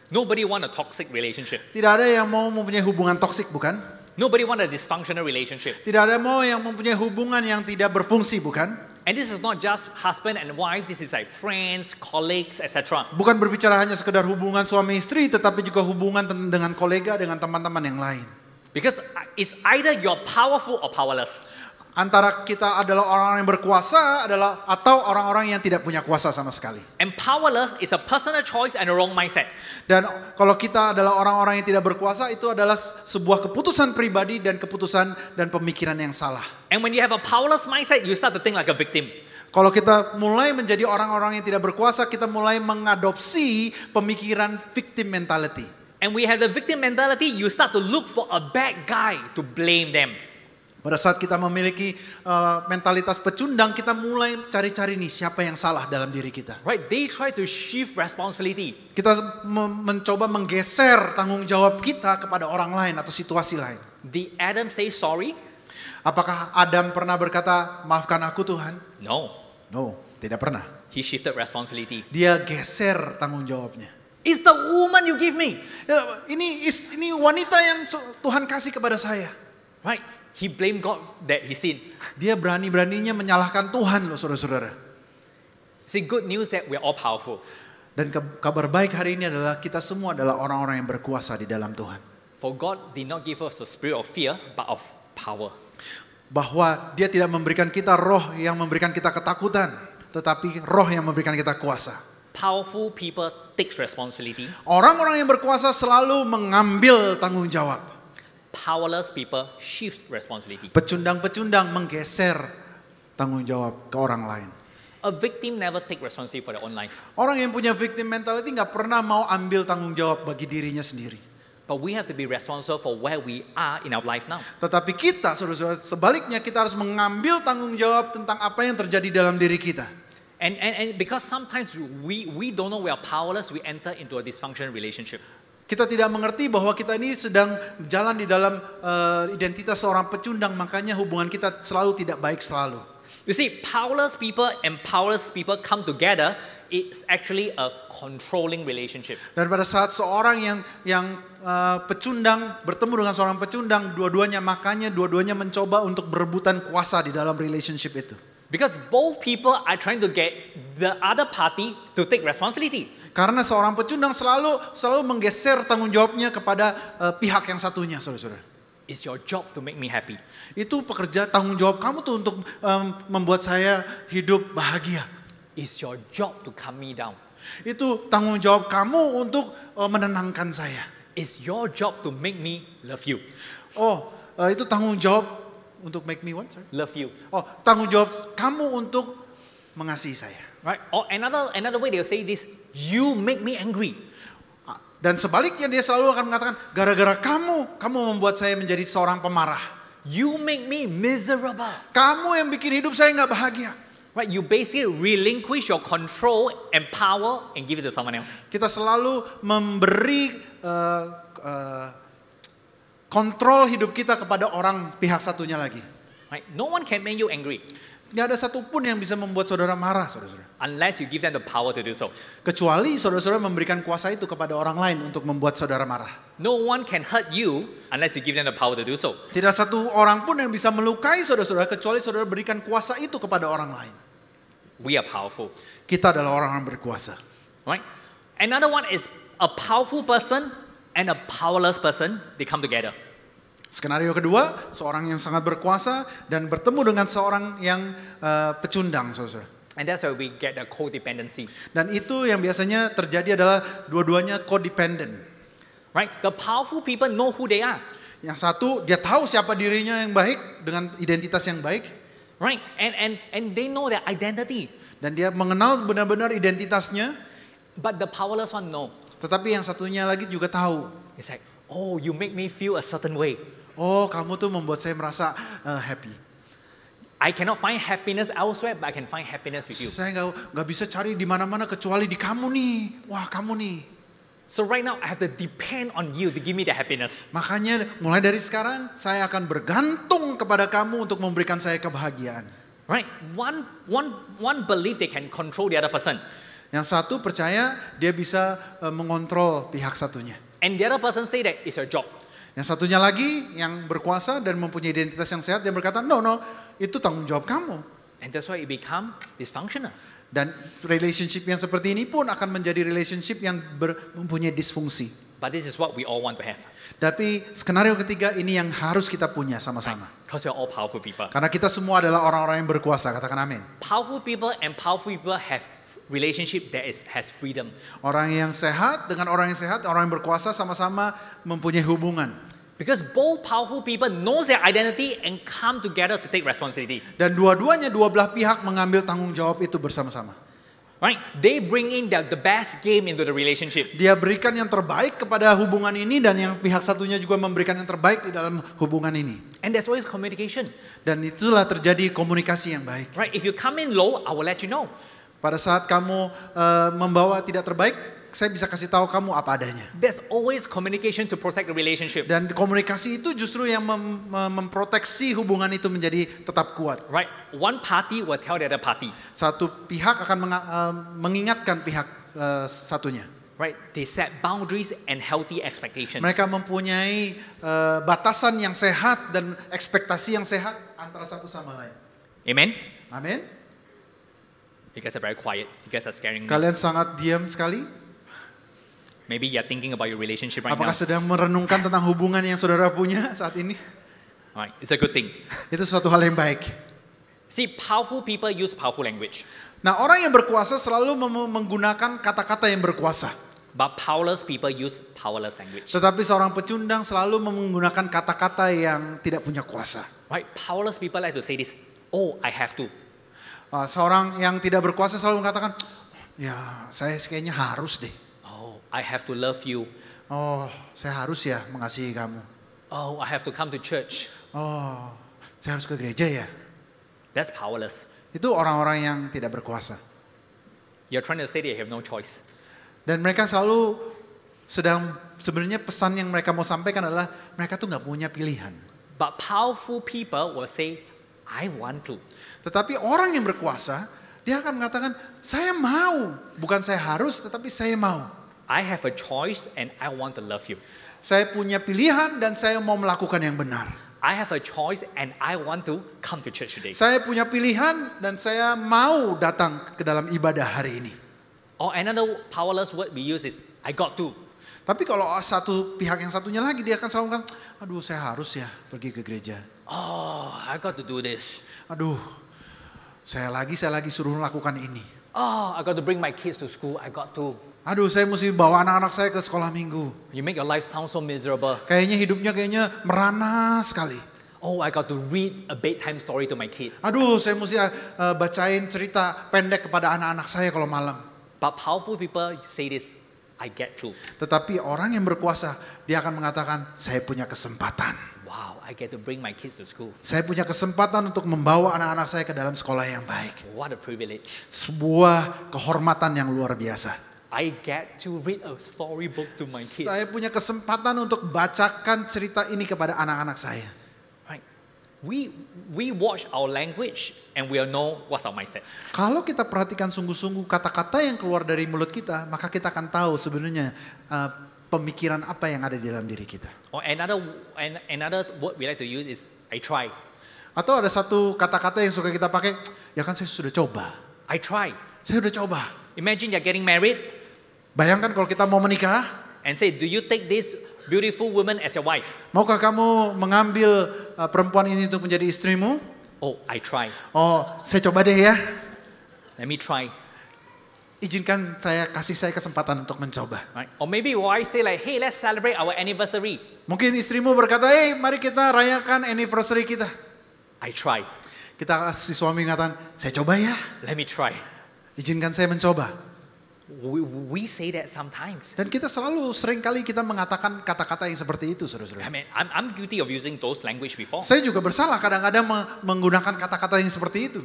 Nobody want a toxic relationship. Tidak ada yang mau mempunyai hubungan toksik, bukan? Nobody want a dysfunctional relationship. Tidak ada mau yang mempunyai hubungan yang tidak berfungsi, bukan? And this is not just husband and wife, this is like friends, colleagues, etc. Bukan berbicara hanya sekedar hubungan suami istri, tetapi juga hubungan dengan kolega, dengan teman-teman yang lain. Because it's either you're powerful or powerless. Antara kita adalah orang-orang yang berkuasa atau orang-orang yang tidak punya kuasa sama sekali. And powerless is a personal choice and a wrong mindset. Dan kalau kita adalah orang-orang yang tidak berkuasa, itu adalah sebuah keputusan pribadi dan keputusan dan pemikiran yang salah. And when you have a powerless mindset, you start to think like a victim. Kalau kita mulai menjadi orang-orang yang tidak berkuasa, kita mulai mengadopsi pemikiran victim mentality. And when you have the victim mentality, you start to look for a bad guy to blame them. Pada saat kita memiliki mentalitas pecundang, kita mulai cari-cari nih siapa yang salah dalam diri kita. Right? They try to shift responsibility. Kita mencoba menggeser tanggung jawab kita kepada orang lain atau situasi lain. Did Adam say sorry? Apakah Adam pernah berkata, maafkan aku Tuhan? No. No, tidak pernah. He shifted responsibility. Dia geser tanggung jawabnya. It's the woman you give me. Ya, ini wanita yang Tuhan kasih kepada saya. Right? He blamed God that he sinned. Dia berani-beraninya menyalahkan Tuhan loh saudara-saudara. See, good news that we're all powerful. Dan kabar baik hari ini adalah kita semua adalah orang-orang yang berkuasa di dalam Tuhan. For God did not give us a spirit of fear, but of power. Bahwa dia tidak memberikan kita roh yang memberikan kita ketakutan, tetapi roh yang memberikan kita kuasa. Powerful people take responsibility. Orang-orang yang berkuasa selalu mengambil tanggung jawab. Powerless people shift responsibility. Pecundang-pecundang menggeser tanggung jawab ke orang lain. A victim never take responsibility for their own life. Orang yang punya victim mentality nggak pernah mau ambil tanggung jawab bagi dirinya sendiri. But we have to be responsible for where we are in our life now. Tetapi kita, saudara-saudara, sebaliknya kita harus mengambil tanggung jawab tentang apa yang terjadi dalam diri kita. And because sometimes we don't know we are powerless, we enter into a dysfunctional relationship. Kita tidak mengerti bahwa kita ini sedang jalan di dalam identitas seorang pecundang, makanya hubungan kita selalu tidak baik selalu. You see, powerless people and powerless people come together, it's actually a controlling relationship. Dan pada saat seorang yang pecundang bertemu dengan seorang pecundang, dua-duanya mencoba untuk berebutan kuasa di dalam relationship itu. Because both people are trying to get the other party to take responsibility. Karena seorang pecundang selalu menggeser tanggung jawabnya kepada pihak yang satunya, saudara-saudara. It's your job to make me happy. Itu tanggung jawab kamu tuh untuk membuat saya hidup bahagia. It's your job to calm me down. Itu tanggung jawab kamu untuk menenangkan saya. It's your job to make me love you. Itu tanggung jawab untuk make me what? Sorry? Love you. Tanggung jawab kamu untuk mengasihi saya. Right? Or another way they'll say this, you make me angry. Dan sebaliknya dia selalu akan mengatakan, gara-gara kamu membuat saya menjadi seorang pemarah. You make me miserable. Kamu yang bikin hidup saya nggak bahagia. Right? You basically relinquish your control and power and give it to someone else. Kita selalu memberi kontrol hidup kita kepada orang pihak satunya lagi. Right? No one can make you angry. Tidak ada satupun yang bisa membuat saudara marah, saudara-saudara. Unless you give them the power to do so. Kecuali saudara-saudara memberikan kuasa itu kepada orang lain untuk membuat saudara marah. No one can hurt you unless you give them the power to do so. Tidak satu orang pun yang bisa melukai saudara-saudara kecuali saudara berikan kuasa itu kepada orang lain. We are powerful. Kita adalah orang yang berkuasa. Right? Another one is a powerful person and a powerless person, they come together. Skenario kedua, seorang yang sangat berkuasa dan bertemu dengan seorang yang pecundang, saudara. And that's where we get the codependency. Dan itu yang biasanya terjadi adalah dua-duanya codependent. Right? The powerful people know who they are. Yang satu, dia tahu siapa dirinya yang baik dengan identitas yang baik. Right? And they know their identity. Dan dia mengenal benar-benar identitasnya. But the powerless one no. Tetapi yang satunya lagi juga tahu. It's like, oh, you make me feel a certain way. Oh, kamu tuh membuat saya merasa happy. I cannot find happiness elsewhere, but I can find happiness with you. Saya nggak bisa cari di mana-mana kecuali di kamu nih. Wah, kamu nih. So right now I have to depend on you to give me the happiness. Makanya mulai dari sekarang saya akan bergantung kepada kamu untuk memberikan saya kebahagiaan. Right? One belief they can control the other person. Yang satu percaya dia bisa mengontrol pihak satunya. And the other person say that it's your job. Yang satunya lagi yang berkuasa dan mempunyai identitas yang sehat, dia berkata, no, itu tanggung jawab kamu. And that's why it become dysfunctional. Dan relationship yang seperti ini pun akan menjadi relationship yang mempunyai disfungsi. But this is what we all want to have. Tapi skenario ketiga ini yang harus kita punya sama-sama. Because we are all powerful people. Karena kita semua adalah orang-orang yang berkuasa, katakan amin. Powerful people have relationship that has freedom. Orang yang sehat dengan orang yang sehat, orang yang berkuasa sama-sama mempunyai hubungan. Because both powerful people knows their identity and come together to take responsibility. Dan dua-duanya, dua belah pihak mengambil tanggung jawab itu bersama-sama. Right? They bring in the best game into the relationship. Dia berikan yang terbaik kepada hubungan ini dan yang pihak satunya juga memberikan yang terbaik di dalam hubungan ini. And that's why it's communication. Dan itulah terjadi komunikasi yang baik. Right? If you come in low, I will let you know. Pada saat kamu membawa tidak terbaik, saya bisa kasih tahu kamu apa adanya. There's always communication to protect the relationship. Dan komunikasi itu justru yang memproteksi hubungan itu menjadi tetap kuat. Right? One party will tell the other party. Satu pihak akan mengingatkan pihak satunya. Right? They set boundaries and healthy expectations. Mereka mempunyai batasan yang sehat dan ekspektasi yang sehat antara satu sama lain. Amen? Amin. You guys are very quiet. You guys are scaring me. Kalian sangat diam sekali. Maybe you're thinking about your relationship right Apakah now. sedang merenungkan tentang hubungan yang saudara punya saat ini? Right? It's a good thing. Itu suatu hal yang baik. See, powerful people use powerful language. Nah, orang yang berkuasa selalu menggunakan kata-kata yang berkuasa. But powerless people use powerless language. Tetapi seorang pecundang selalu menggunakan kata-kata yang tidak punya kuasa. Right? Powerless people like to say this, oh, I have to. Seorang yang tidak berkuasa selalu mengatakan, ya saya kayaknya harus deh. Oh, I have to love you. Oh, saya harus ya mengasihi kamu. Oh, I have to come to church. Oh, saya harus ke gereja ya. That's powerless. Itu orang-orang yang tidak berkuasa. You're trying to say they have no choice. Dan mereka selalu sebenarnya pesan yang mereka mau sampaikan adalah mereka tuh nggak punya pilihan. But powerful people will say, I want to. Tetapi orang yang berkuasa, dia akan mengatakan, saya mau. Bukan saya harus, tetapi saya mau. I have a choice and I want to love you. Saya punya pilihan dan saya mau melakukan yang benar. I have a choice and I want to come to church today. Saya punya pilihan dan saya mau datang ke dalam ibadah hari ini. Or another powerless word we use is, I got to. Tapi kalau satu pihak yang satunya lagi, dia akan selalu mengatakan, aduh saya harus ya pergi ke gereja. Oh, I got to do this. Aduh, saya lagi suruh melakukan ini. Oh, I got to bring my kids to school. I got to. Aduh, saya mesti bawa anak-anak saya ke sekolah minggu. You make your life sound so miserable. Kayaknya hidupnya merana sekali. Oh, I got to read a bedtime story to my kid. Aduh, saya mesti bacain cerita pendek kepada anak-anak saya kalau malam. But powerful people say this, I get to. Tetapi orang yang berkuasa, dia akan mengatakan, saya punya kesempatan. Wow, I get to bring my kids to school. Saya punya kesempatan untuk membawa anak-anak saya ke dalam sekolah yang baik. What a privilege. Sebuah kehormatan yang luar biasa. I get to read a storybook to my kids. Saya punya kesempatan untuk bacakan cerita ini kepada anak-anak saya. Right. We watch our language and we'll know what's our mindset. Kalau kita perhatikan sungguh-sungguh kata-kata yang keluar dari mulut kita, maka kita akan tahu sebenarnya pemikiran apa yang ada di dalam diri kita. Or another word we like to use is I try. Atau ada satu kata-kata yang suka kita pakai, ya kan saya sudah coba. I try. Saya sudah coba. Imagine you're getting married Bayangkan kalau kita mau menikah, and say, do you take this beautiful woman as your wife? maukah kamu mengambil perempuan ini untuk menjadi istrimu? Oh, I try. Oh, saya coba deh ya. Let me try. Izinkan kasih saya kesempatan untuk mencoba. Right? Or maybe your wife say like, hey, let's celebrate our anniversary. Mungkin istrimu berkata, mari kita rayakan anniversary kita. I try. Kita si suami mengatakan, saya coba ya. Let me try. Izinkan saya mencoba. We say that sometimes. Dan kita sering kali kita mengatakan kata-kata yang seperti itu, saudara-saudara. I mean, I'm guilty of using those language before. Saya juga bersalah kadang-kadang menggunakan kata-kata yang seperti itu.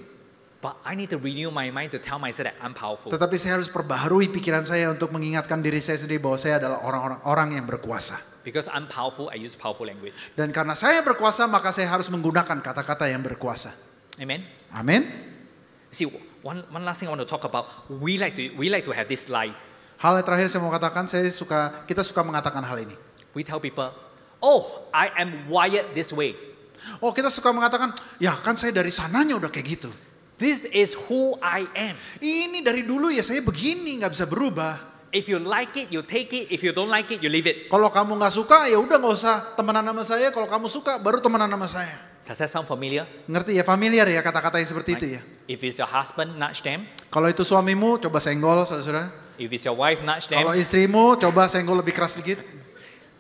But I need to renew my mind to tell myself that I'm powerful. Tetapi saya harus perbaharui pikiran saya untuk mengingatkan diri saya sendiri bahwa saya adalah orang yang berkuasa. Because I'm powerful, I use powerful language. Dan karena saya berkuasa, maka saya harus menggunakan kata-kata yang berkuasa. Amen. Amin. See, one last thing I want to talk about. We like to have this lie. Hal yang terakhir saya mau katakan, kita suka mengatakan hal ini. We tell people, oh, I am wired this way. Oh, kita suka mengatakan, ya kan saya dari sananya udah kayak gitu. This is who I am. Ini dari dulu ya saya begini, nggak bisa berubah. If you like it, you take it. If you don't like it, you leave it. Kalau kamu nggak suka ya udah nggak usah temenan sama saya. Kalau kamu suka baru temenan sama saya. Does that sound familiar? Ngerti ya, familiar ya kata-kata yang seperti itu ya. If it's your husband, nudge them. Kalau itu suamimu coba senggol saudara-saudara. If it's your wife, nudge them. Kalau istrimu coba senggol lebih keras sedikit.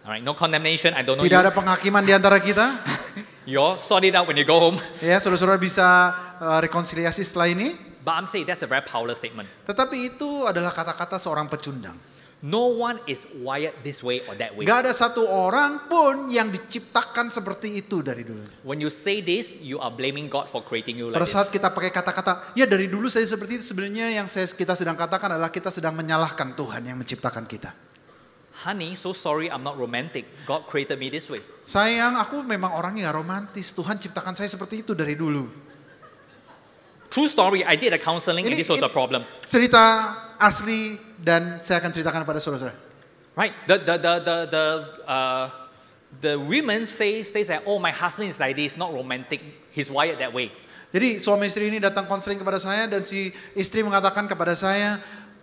Alright, no condemnation. I don't know Tidak you. ada penghakiman di antara kita. You all sort it out when you go home. Ya, saudara-saudara bisa rekonsiliasi setelah ini. But I'm saying that's a very powerless statement. Tetapi itu adalah kata-kata seorang pecundang. No one is wired this way or that way. Gak ada satu orang pun yang diciptakan seperti itu dari dulu. When you say this, you are blaming God for creating you like Pada this. saat kita pakai kata-kata, ya dari dulu saya seperti itu, sebenarnya yang kita sedang katakan adalah kita sedang menyalahkan Tuhan yang menciptakan kita. Honey, so sorry I'm not romantic. God created me this way. Sayang, aku memang orangnya gak romantis. Tuhan ciptakan saya seperti itu dari dulu. True story, I did a counseling and Ini- this was a problem. Cerita asli dan saya akan ceritakan pada saudara-saudara. Right? The women says that, oh, my husband is like this, not romantic. He's wired that way. Jadi suami istri ini datang konseling kepada saya dan si istri mengatakan kepada saya,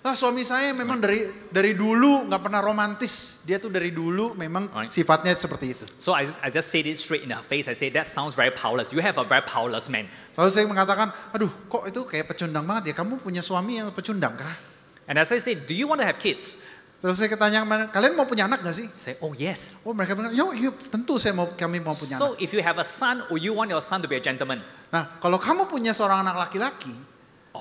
suami saya memang dari dulu nggak pernah romantis. Dia tuh dari dulu memang Alright. sifatnya seperti itu. So I just said it straight in her face. I said, that sounds very powerless. You have a very powerless man. Lalu saya mengatakan, aduh kok itu kayak pecundang banget ya. Kamu punya suami yang pecundang kah? And as I said, do you want to have kids? Terus saya tanya, kalian mau punya anak gak sih? I say, oh yes. Oh mereka bilang, yuk tentu kami mau punya So anak. if you have a son, or you want your son to be a gentleman? Nah kalau kamu punya seorang anak laki-laki,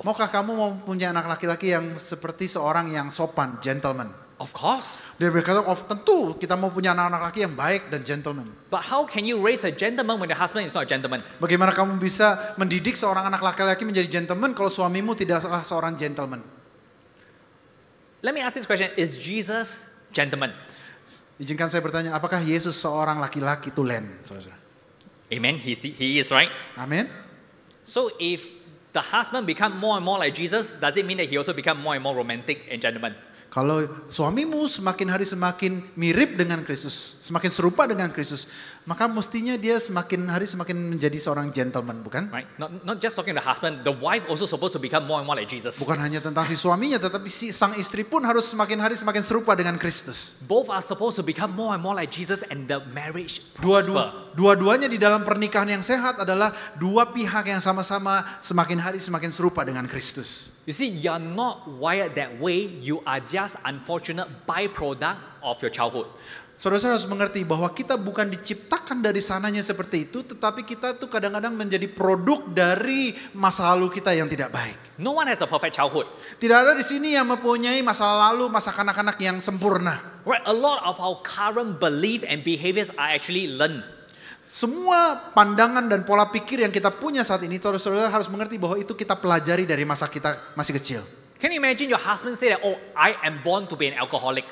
maukah kamu mau punya anak laki-laki yang seperti seorang yang sopan, gentleman? Of course. Dia berkata, oh tentu kita mau punya anak-anak laki yang baik dan gentleman. But how can you raise a gentleman when the husband is not a gentleman? Bagaimana kamu bisa mendidik seorang anak laki-laki menjadi gentleman kalau suamimu tidaklah seorang gentleman? Let me ask this question. Is Jesus gentleman? Izinkan saya bertanya, apakah Yesus seorang laki-laki tulen? Saudara? Amen. He is, right? Amin. So if the husband become more and more like Jesus, does it mean that he also become more and more romantic and gentleman? Kalau suamimu semakin hari semakin mirip dengan Kristus, semakin serupa dengan Kristus, maka mestinya dia semakin hari semakin menjadi seorang gentleman, bukan? Right? Not just talking to the husband, the wife also supposed to become more and more like Jesus. Bukan hanya tentang si suaminya, tetapi si sang istri pun harus semakin hari semakin serupa dengan Kristus. Both are supposed to become more and more like Jesus and the marriage prosper. Dua-duanya di dalam pernikahan yang sehat adalah dua pihak yang sama-sama semakin hari semakin serupa dengan Kristus. You see, you're not wired that way. You are just unfortunate byproduct of your childhood. Saudara-saudara harus mengerti bahwa kita bukan diciptakan dari sananya seperti itu, tetapi kita tuh kadang-kadang menjadi produk dari masa lalu kita yang tidak baik. No one has a perfect childhood. Tidak ada di sini yang mempunyai masa lalu, masa kanak-kanak yang sempurna. Right? A lot of our current belief and behaviors are actually learned. Semua pandangan dan pola pikir yang kita punya saat ini, saudara-saudara harus mengerti bahwa itu kita pelajari dari masa kita masih kecil. Can you imagine your husband say that, oh, I am born to be an alcoholic.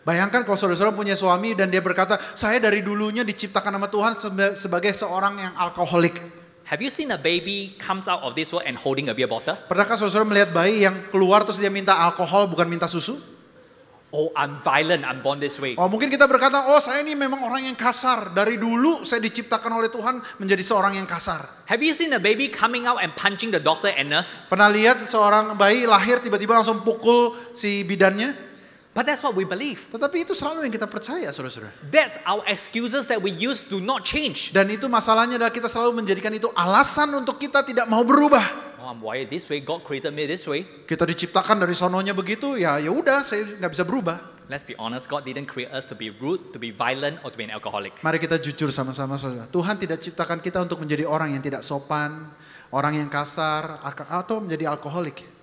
Bayangkan kalau saudara-saudara punya suami dan dia berkata, saya dari dulunya diciptakan sama Tuhan sebagai seorang yang alkoholik. Have you seen a baby comes out of this world and holding a beer bottle? Pernahkah saudara melihat bayi yang keluar terus dia minta alkohol bukan minta susu? Oh, I'm violent, I'm born this way. Oh mungkin kita berkata, oh saya ini memang orang yang kasar. Dari dulu saya diciptakan oleh Tuhan menjadi seorang yang kasar. Have you seen a baby coming out and punching the doctor and nurse? Pernah lihat seorang bayi lahir tiba-tiba langsung pukul si bidannya? But that's what we believe. Tetapi itu selalu yang kita percaya, saudara-saudara. That's our excuses that we use to not change. Dan itu masalahnya adalah kita selalu menjadikan itu alasan untuk kita tidak mau berubah. Oh, I'm wired this way, God created me this way. Kita diciptakan dari sononya begitu, ya udah, saya nggak bisa berubah. Let's be honest, God didn't create us to be rude, to be violent, or to be an alcoholic. Mari kita jujur sama-sama, saudara. Tuhan tidak ciptakan kita untuk menjadi orang yang tidak sopan, orang yang kasar, atau menjadi alkoholik.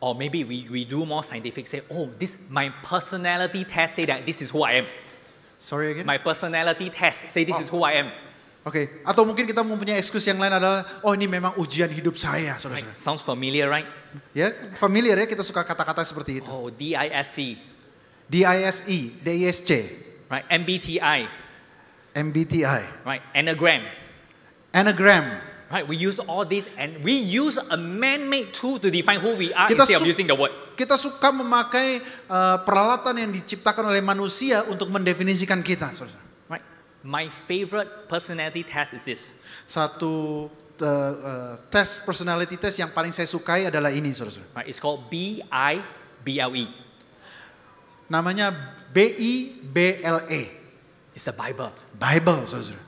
Or maybe we do more scientific, say, oh, this my personality test say that this is who I am. Sorry again? My personality test say this is who I am. Oke, atau mungkin kita mempunyai excuse yang lain adalah, oh ini memang ujian hidup saya, saudara-saudara. Sounds familiar, right? Ya, familiar ya, kita suka kata-kata seperti itu. Oh, DISC, DISE, DISC, right? MBTI, MBTI, right? Anagram, Anagram. right? We use all these and we use a man-made tool to define who we are Kita instead of using the word. Kita suka memakai peralatan yang diciptakan oleh manusia untuk mendefinisikan kita, saudara. Right? My favorite personality test is this. Satu tes personality test yang paling saya sukai adalah ini, saudara-saudara. Right? It's called BIBLE. Namanya BIBLE. It's the Bible. Bible, saudara.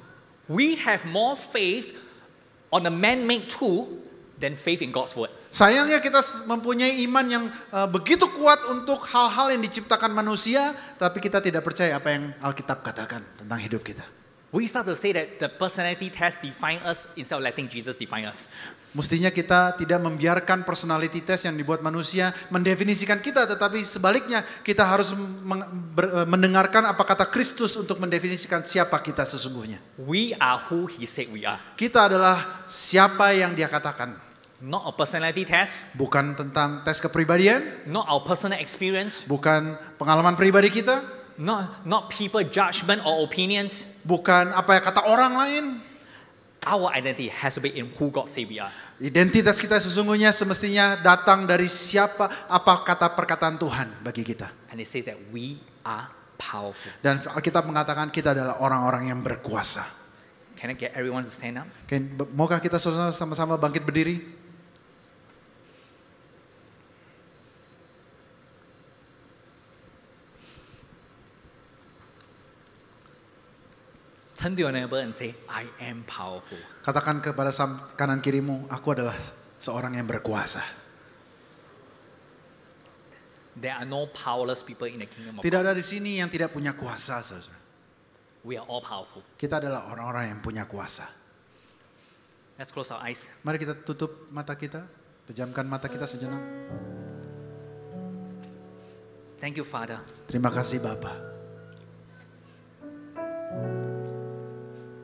We have more faith on a man-made tool than faith in God's word. Sayangnya kita mempunyai iman yang begitu kuat untuk hal-hal yang diciptakan manusia, tapi kita tidak percaya apa yang Alkitab katakan tentang hidup kita. We start to say that the personality test define us instead of letting Jesus define us. Mestinya kita tidak membiarkan personality test yang dibuat manusia mendefinisikan kita, tetapi sebaliknya kita harus mendengarkan apa kata Kristus untuk mendefinisikan siapa kita sesungguhnya. We are who He said we are. Kita adalah siapa yang Dia katakan. Not a personality test, Bukan tentang tes kepribadian, not our personal experience, bukan pengalaman pribadi kita, not people judgment or opinions. bukan apa yang kata orang lain. Our identity has to be in who God say we are. Identitas kita sesungguhnya semestinya datang dari siapa, apa kata perkataan Tuhan bagi kita. And it says that we are powerful. Dan Alkitab mengatakan kita adalah orang-orang yang berkuasa. Can I get everyone to stand up? Oke, maukah kita sama-sama bangkit berdiri? Turn to your neighbor and say, I am powerful. Katakan kepada kanan kirimu, aku adalah seorang yang berkuasa. There are no powerless people in the kingdom of Tidak God. ada di sini yang tidak punya kuasa, saudara. We are all powerful. Kita adalah orang-orang yang punya kuasa. Let's close our eyes. Mari kita tutup mata kita, pejamkan mata kita sejenak. Thank you, Father. Terima kasih Bapa.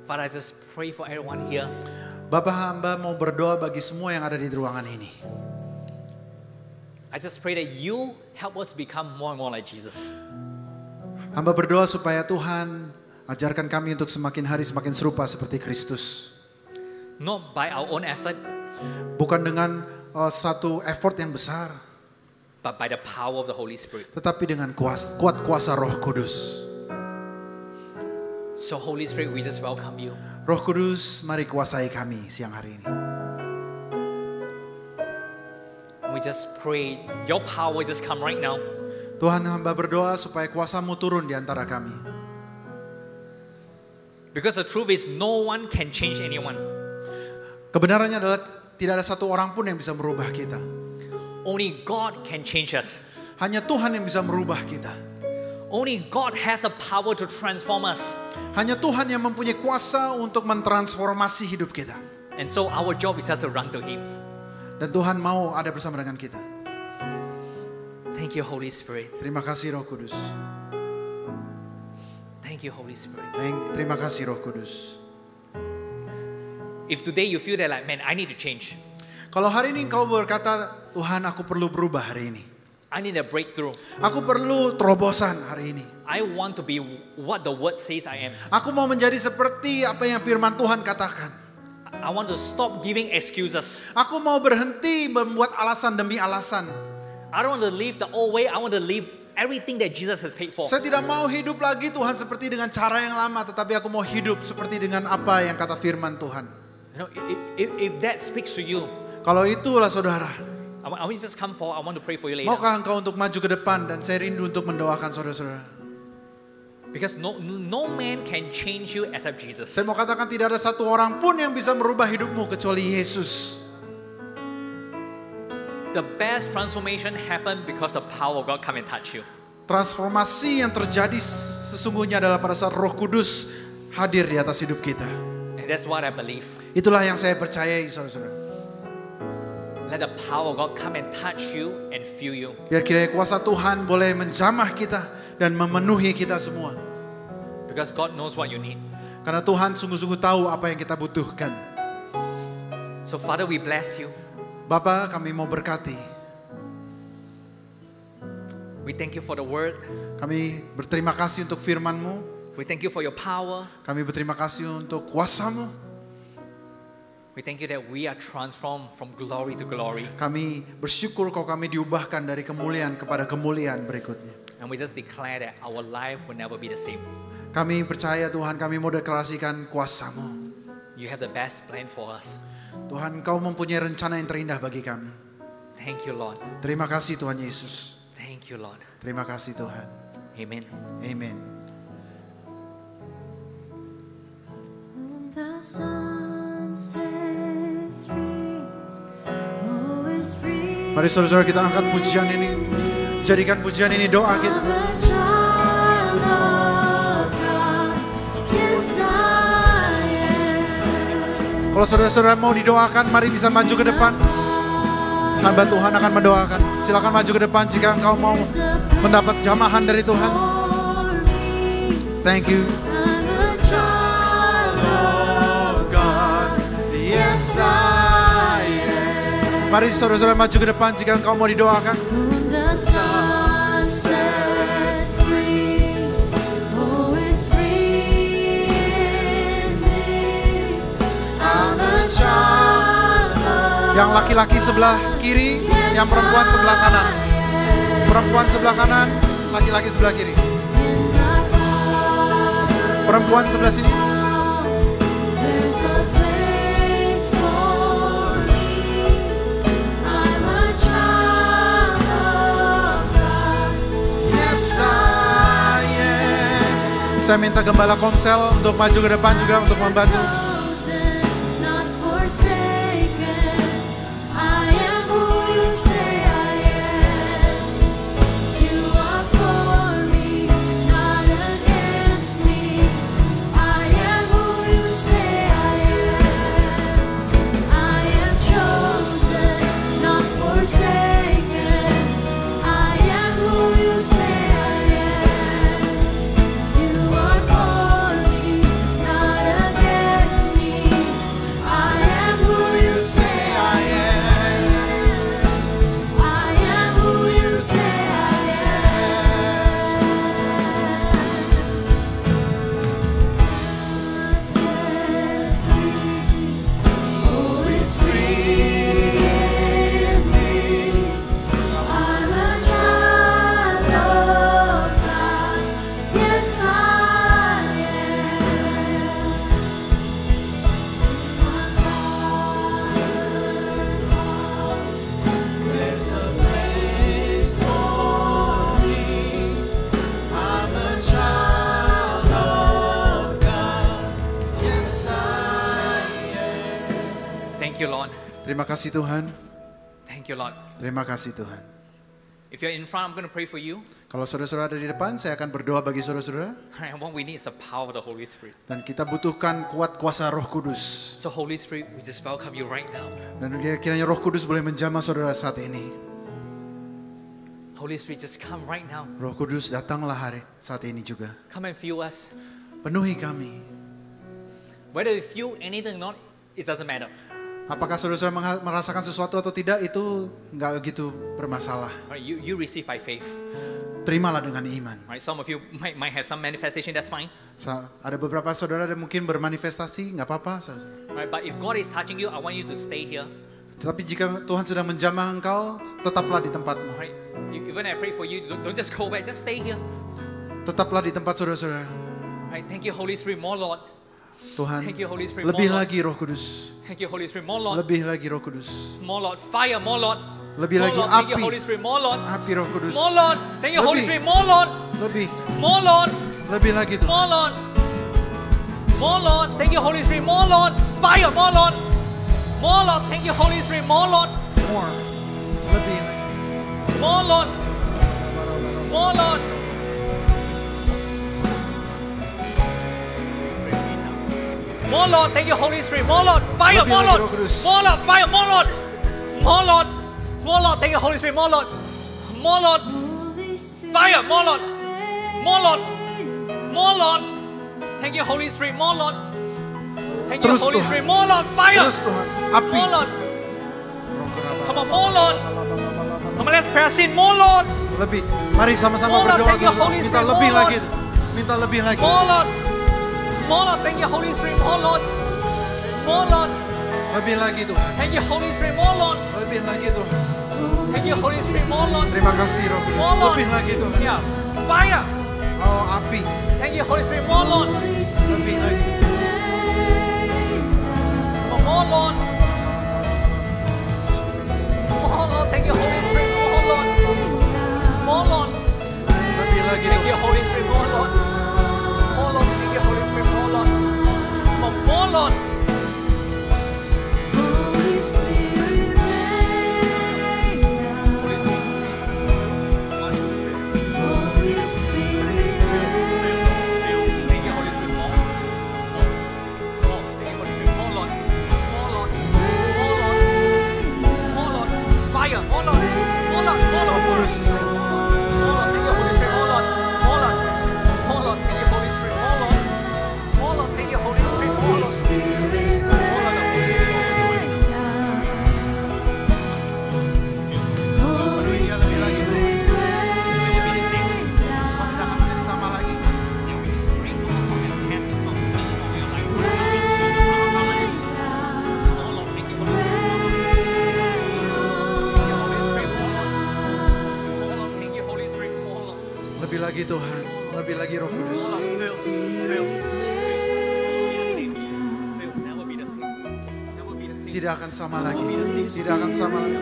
Father, I just pray for everyone here. Bapa, hamba mau berdoa bagi semua yang ada di ruangan ini. I just pray that you help us become more and more like Jesus. Hamba berdoa supaya Tuhan ajarkan kami untuk semakin hari semakin serupa seperti Kristus. Not by our own effort, Bukan dengan satu effort yang besar, but by the power of the Holy Spirit. tetapi dengan kuat kuasa Roh Kudus. So Holy Spirit, we just welcome you. Roh Kudus, mari kuasai kami siang hari ini. We just pray your power just come right now. Tuhan, hamba berdoa supaya kuasa-Mu turun di antara kami. Because the truth is no one can change anyone. Kebenarannya adalah tidak ada satu orang pun yang bisa merubah kita. Only God can change us. Hanya Tuhan yang bisa merubah kita. Only God has the power to transform us. Hanya Tuhan yang mempunyai kuasa untuk mentransformasi hidup kita. And so our job is just to run to Him. Dan Tuhan mau ada bersama dengan kita. Thank you, Holy Spirit. Terima kasih Roh Kudus. Thank you, Holy Spirit. Terima kasih Roh Kudus. If today you feel that like, man, I need to change. Kalau hari ini kau berkata, Tuhan aku perlu berubah hari ini. I need a breakthrough. Aku perlu terobosan hari ini. I want to be what the word says I am. Aku mau menjadi seperti apa yang firman Tuhan katakan. I want to stop giving excuses. Aku mau berhenti membuat alasan demi alasan. I don't want to live the old way. I want to live everything that Jesus has paid for. Saya tidak mau hidup lagi Tuhan seperti dengan cara yang lama, tetapi aku mau hidup seperti dengan apa yang kata firman Tuhan. You know, if that speaks to you, Kalau itulah saudara, I want you to just come forward. I want to pray for you later. maukah engkau untuk maju ke depan dan saya rindu untuk mendoakan saudara-saudara. Because no man can change you except Jesus. Saya mau katakan tidak ada satu orang pun yang bisa merubah hidupmu kecuali Yesus. The best transformation happened because the power of God come and touch you. Transformasi yang terjadi sesungguhnya adalah pada saat Roh Kudus hadir di atas hidup kita. And that's what I believe. Itulah yang saya percayai saudara-saudara. Let the power of God come and touch you and fill you. Biar kiranya kuasa Tuhan boleh menjamah kita dan memenuhi kita semua. Because God knows what you need. Karena Tuhan sungguh-sungguh tahu apa yang kita butuhkan. So Father, we bless you. Bapa, kami mau berkati. We thank you for the word. Kami berterima kasih untuk firman-Mu. We thank you for your power. Kami berterima kasih untuk kuasa-Mu. We thank you that we are transformed from glory to glory. Kami bersyukur kalau kami diubahkan dari kemuliaan kepada kemuliaan berikutnya. And we just declare that our life will never be the same. Kami percaya Tuhan, kami mau deklarasikan kuasa-Mu. You have the best plan for us. Tuhan, Engkau mempunyai rencana yang terindah bagi kami. Thank you, Lord. Terima kasih Tuhan Yesus. Thank you, Lord. Terima kasih Tuhan. Amen. Amin. The sun sets free, always free. Mari saudara-saudara kita angkat pujian ini. Jadikan pujian ini doa kita. I'm a child of God. Yes, I am. Kalau saudara-saudara mau didoakan, mari bisa maju ke depan. Hamba Tuhan akan mendoakan. Silakan maju ke depan jika engkau mau mendapat jamahan dari Tuhan. Thank you. I'm a child of God. Yes, I am. Mari saudara-saudara maju ke depan jika engkau mau didoakan. Whom the sun sets free, always free in me. I'm a child of Yang laki-laki sebelah kiri, yang perempuan sebelah kanan. Perempuan sebelah kanan, laki-laki sebelah kiri. Perempuan sebelah sini. There's a place for me. I'm a child of God. Yes, I am. Saya minta gembala Komsel untuk maju ke depan juga untuk membantu. Chosen, not forsaken. I am who you say I am. You are for me, not against me. I am who you say I am. I am chosen, not forsaken. I am who you say I am. You are for me, not against me. I am who you say I am. I am who you say I am. Always free in me. I'm a child of God. Yes, I am. My Father's house, there's a place for me. I'm a child of God. Yes, I am. Thank you, Lord. Terima kasih Tuhan. Thank you, Lord. Terima kasih Tuhan. If you're in front, I'm going to pray for you. Kalau saudara-saudara ada di depan, saya akan berdoa bagi saudara-saudara. And what we need is the power of the Holy Spirit. Dan kita butuhkan kuat kuasa Roh Kudus. So Holy Spirit, we just welcome you right now. Dan kiranya Roh Kudus boleh menjamah saudara saat ini. Holy Spirit, just come right now. Roh Kudus datanglah hari saat ini juga. Come and fill us. Penuhi kami. Whether you feel anything or not, it doesn't matter. Apakah saudara-saudara merasakan sesuatu atau tidak, itu nggak gitu bermasalah. Right? You receive by faith. Terimalah dengan iman. Right? Some of you might have some manifestation, that's fine. Ada beberapa saudara yang mungkin bermanifestasi, nggak apa-apa. Right? But if God is touching you, I want you to stay here. Tetapi jika Tuhan sedang menjamah engkau, tetaplah di tempatmu. Right? Even I pray for you, don't just go back, just stay here. Tetaplah di tempat saudara-saudara. Right? Thank you, Holy Spirit, more Lord. Tuhan, Thank you, Holy Spirit, lebih more Lord. lagi Roh Kudus. Thank you, Holy Spirit, more Lord. Lebih lagi Roh Kudus. More Lord. Fire, more Lord. Lebih More lagi Lord. Thank you, api. Holy Spirit, more Lord. Api Roh Kudus. More Lord. Thank you, Holy Lebih. Spirit, more Lord. Lebih, More Lord. lebih lagi Tuhan. More Lord. More Lord. Thank you, Holy Spirit, more Lord. Fire, more Lord. More Lord. Thank you, Holy Spirit, more Lord. More. Lebih lagi. More Lord. More Lord. More Lord. Thank you, Holy Spirit, more Lord. Fire, Lebih more lagi, Lord. Roh Kudus. More Lord. Fire, more Lord. More Lord. More Lord. Thank you, Holy Spirit, more Lord. More Lord. Holy Spirit, Fire, more Lord. More Lord. More Lord. Thank you, Holy Spirit, more Lord. Thank you, Terus, Holy Tuhan. Spirit, more Lord. Fire. Terus Tuhan, api. More Lord. Come on, more Lord. Come on, let's press in, more Lord. Lebih. Mari sama-sama More Lord, berdoa. thank you, saudara. Holy Minta Spirit, lebih more lagi. Minta lebih lagi. More Lord. More Lord. Thank you, Holy Spirit, more Lord. More Lord. Lebih lagi Tuhan. Thank you, Holy Spirit, more Lord. Lebih lagi Tuhan. Thank you, Holy Spirit, more Lord. Terima kasih Roh Kudus. More Lord. Lebih lagi Tuhan. Yeah. Fire. Oh api. Thank you, Holy Spirit, more Lord. Lebih lagi. Come on, more Lord. Thank you, Holy Spirit. More, Lord. More, Lord. Lebih lagi Thank you, Tuhan. Holy Spirit. More, Lord. More, Lord. Thank you, Holy Spirit. More, Lord. More, Lord. Holy Spirit, rain down. Holy Spirit. Holy Spirit, rain Thank you, Holy Spirit. More. More. Thank you, Holy Spirit. More, Lord. More, Lord. More, Lord. More, Lord. Fire. More, Lord. More, Lord. More, Lord. More, Lord. Terus More, Lord. Thank you, Holy Spirit. More, Lord. More, Lord. More, Lord. Thank you, Holy Spirit. More, Lord. More, Lord. Thank you, Holy Spirit. More, Lord. Spirit, rain down. Holy lebih lagi Tuhan. Spirit, rain down. Tidak akan menjadi sama lagi. Lebih lagi Tuhan. Lebih lagi Roh Kudus. Tidak akan sama lagi. Tidak akan sama lagi.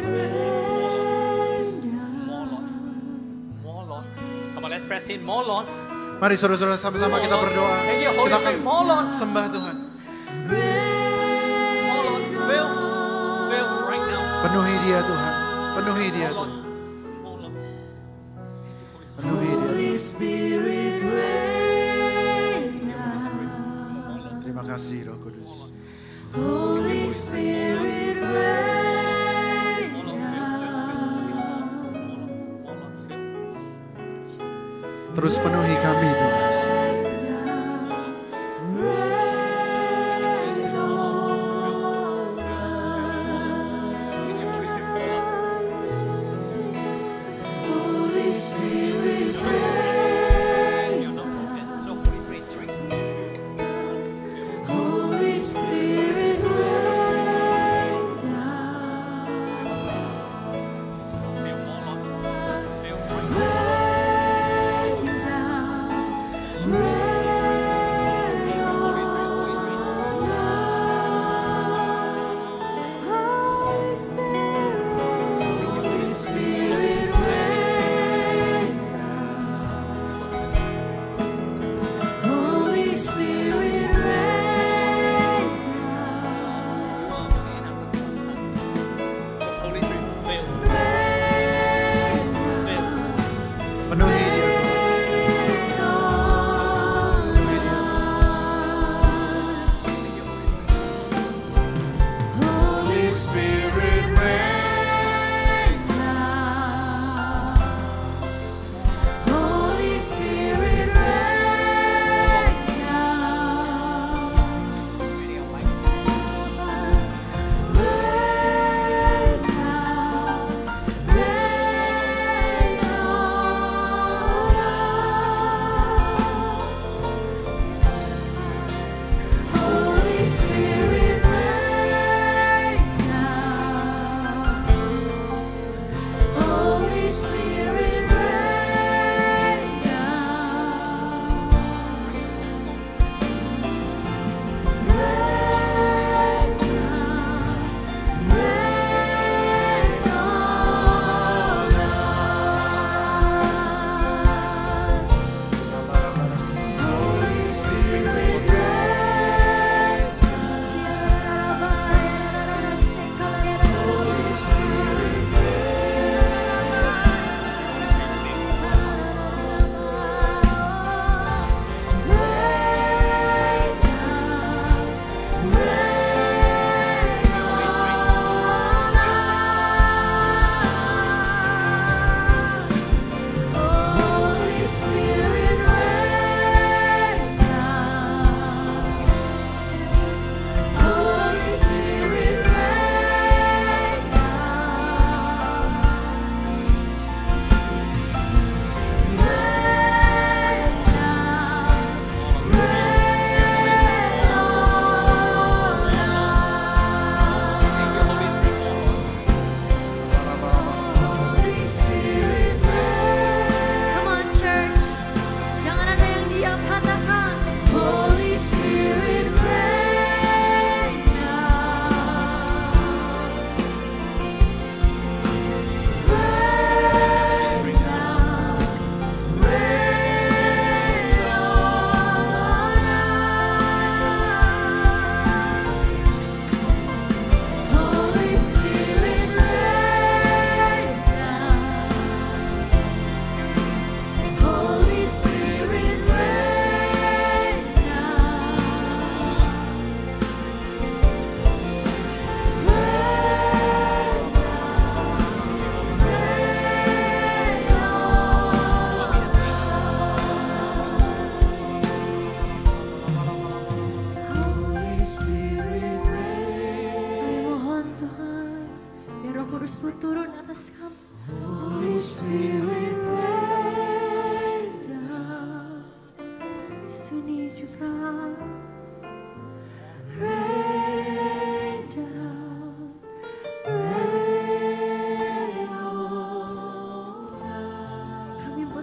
More, Lord. Come on, let's press in. More, Lord. Mari saudara-saudara sama-sama kita berdoa. Thank you, Holy Kita akan Spirit. More, Lord. sembah Tuhan. More, Lord. Fill right now. Penuhi dia Tuhan. Penuhi dia More, Lord. Tuhan. More, Lord. Penuhi dia. Holy Spirit, rain down. Terima kasih Roh Kudus. Holy Spirit, rain More, Lord. More, Lord. Fill. Terus penuhi kami Tuhan. Holy Spirit, rain So, Holy Spirit, drink. Holy Spirit, rain down. Fill more, Lord. Fill right now. Rain down.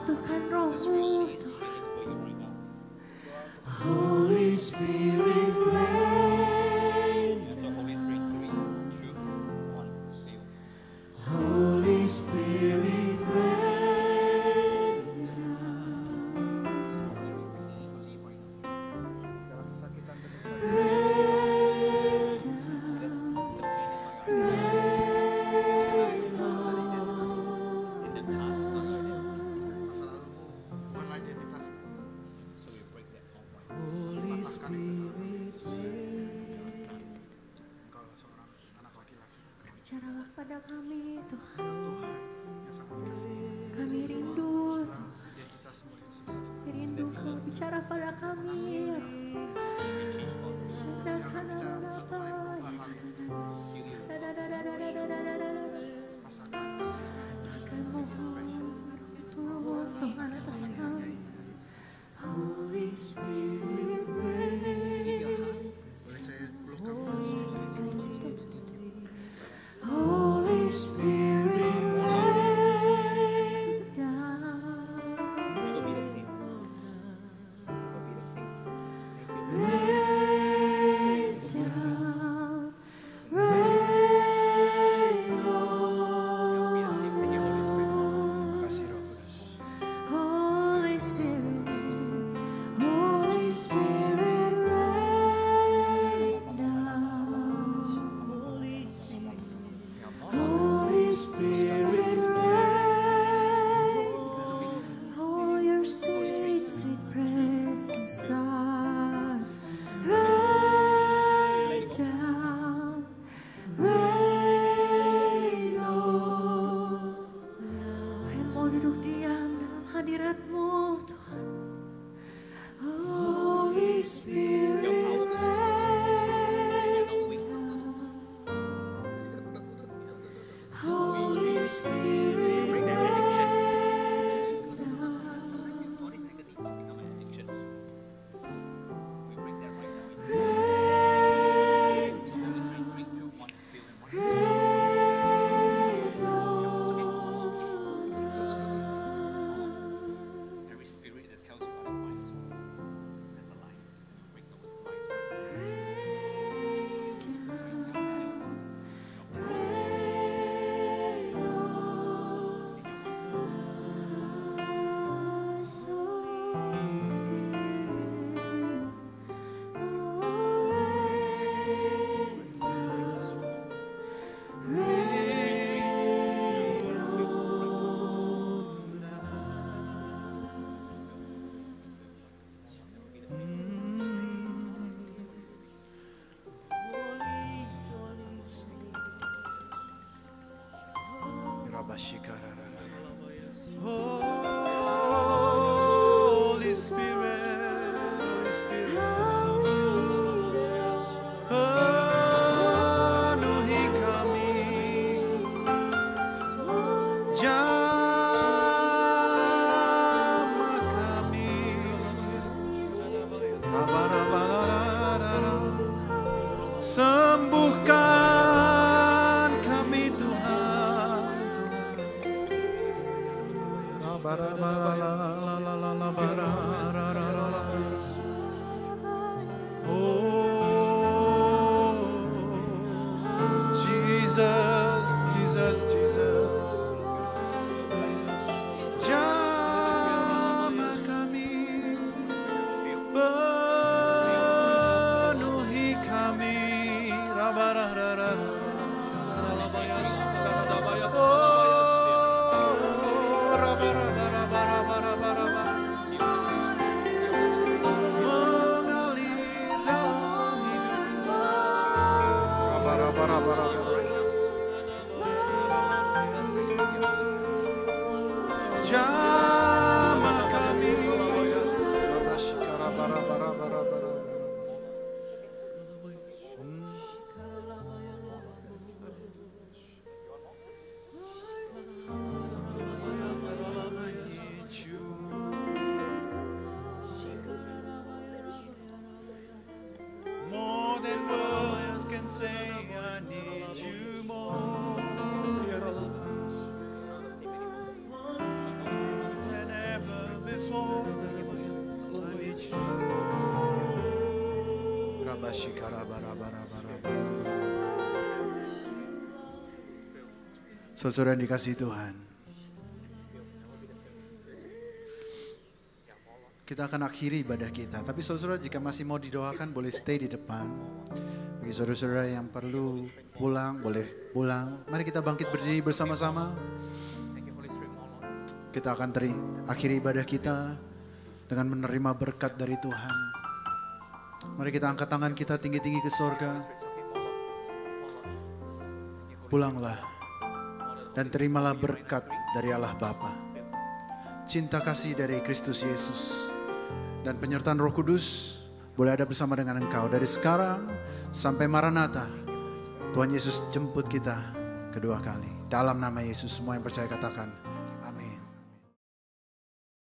Tuhan rohmu Tuhan. Holy Spirit reign. So Holy Spirit, 3, 2, 1, feel. Holy Spirit reign. Holy Spirit Engkau seorang anak laki-laki. Bicaralah pada kami Tuhan. Tuhan yang sangat kasih. Kami rindu Tuhan. Ya kita semua yang sedih. Kami rindu kau bicara pada kami. Sedangkan Bisa satu kali mengubah hal itu. Rasakan kasihnya. Tuhan atas kami. Holy Spirit reign. Boleh saya peluk kamu? Holy Spirit reign down. Rain down. Rain on. Kasih Roh Kudus. Holy Spirit, Holy Spirit rain down. Holy Spirit rain. oh your sweet, sweet presence, God, rain down, Rain on. Kami mau duduk diam dalam hadirat-Mu, Tuhan. Holy Spirit rain down. Holy Spirit rain down. Every spirit that tells you otherwise, that's a lie. You break those lies right now. Holy Spirit, Holy Spirit, penuhi kami, jamah kami, sembuhkan kami Tuhan. Oh, Jesus, Jesus, Jesus. Jamah kami, penuhi kami. Mengalir dalam hidup. Jamah kami. More than words can say, I need you. Saudara yang dikasihi Tuhan, kita akan akhiri ibadah kita. Tapi saudara jika masih mau didoakan boleh stay di depan. Bagi saudara-saudara yang perlu pulang boleh pulang. Mari kita bangkit berdiri bersama-sama. Kita akan akhiri ibadah kita dengan menerima berkat dari Tuhan. Mari kita angkat tangan kita tinggi-tinggi ke sorga. Pulanglah dan terimalah berkat dari Allah Bapa, cinta kasih dari Kristus Yesus, dan penyertaan Roh Kudus boleh ada bersama dengan engkau dari sekarang sampai Maranatha. Tuhan Yesus jemput kita kedua kali. Dalam nama Yesus semua yang percaya katakan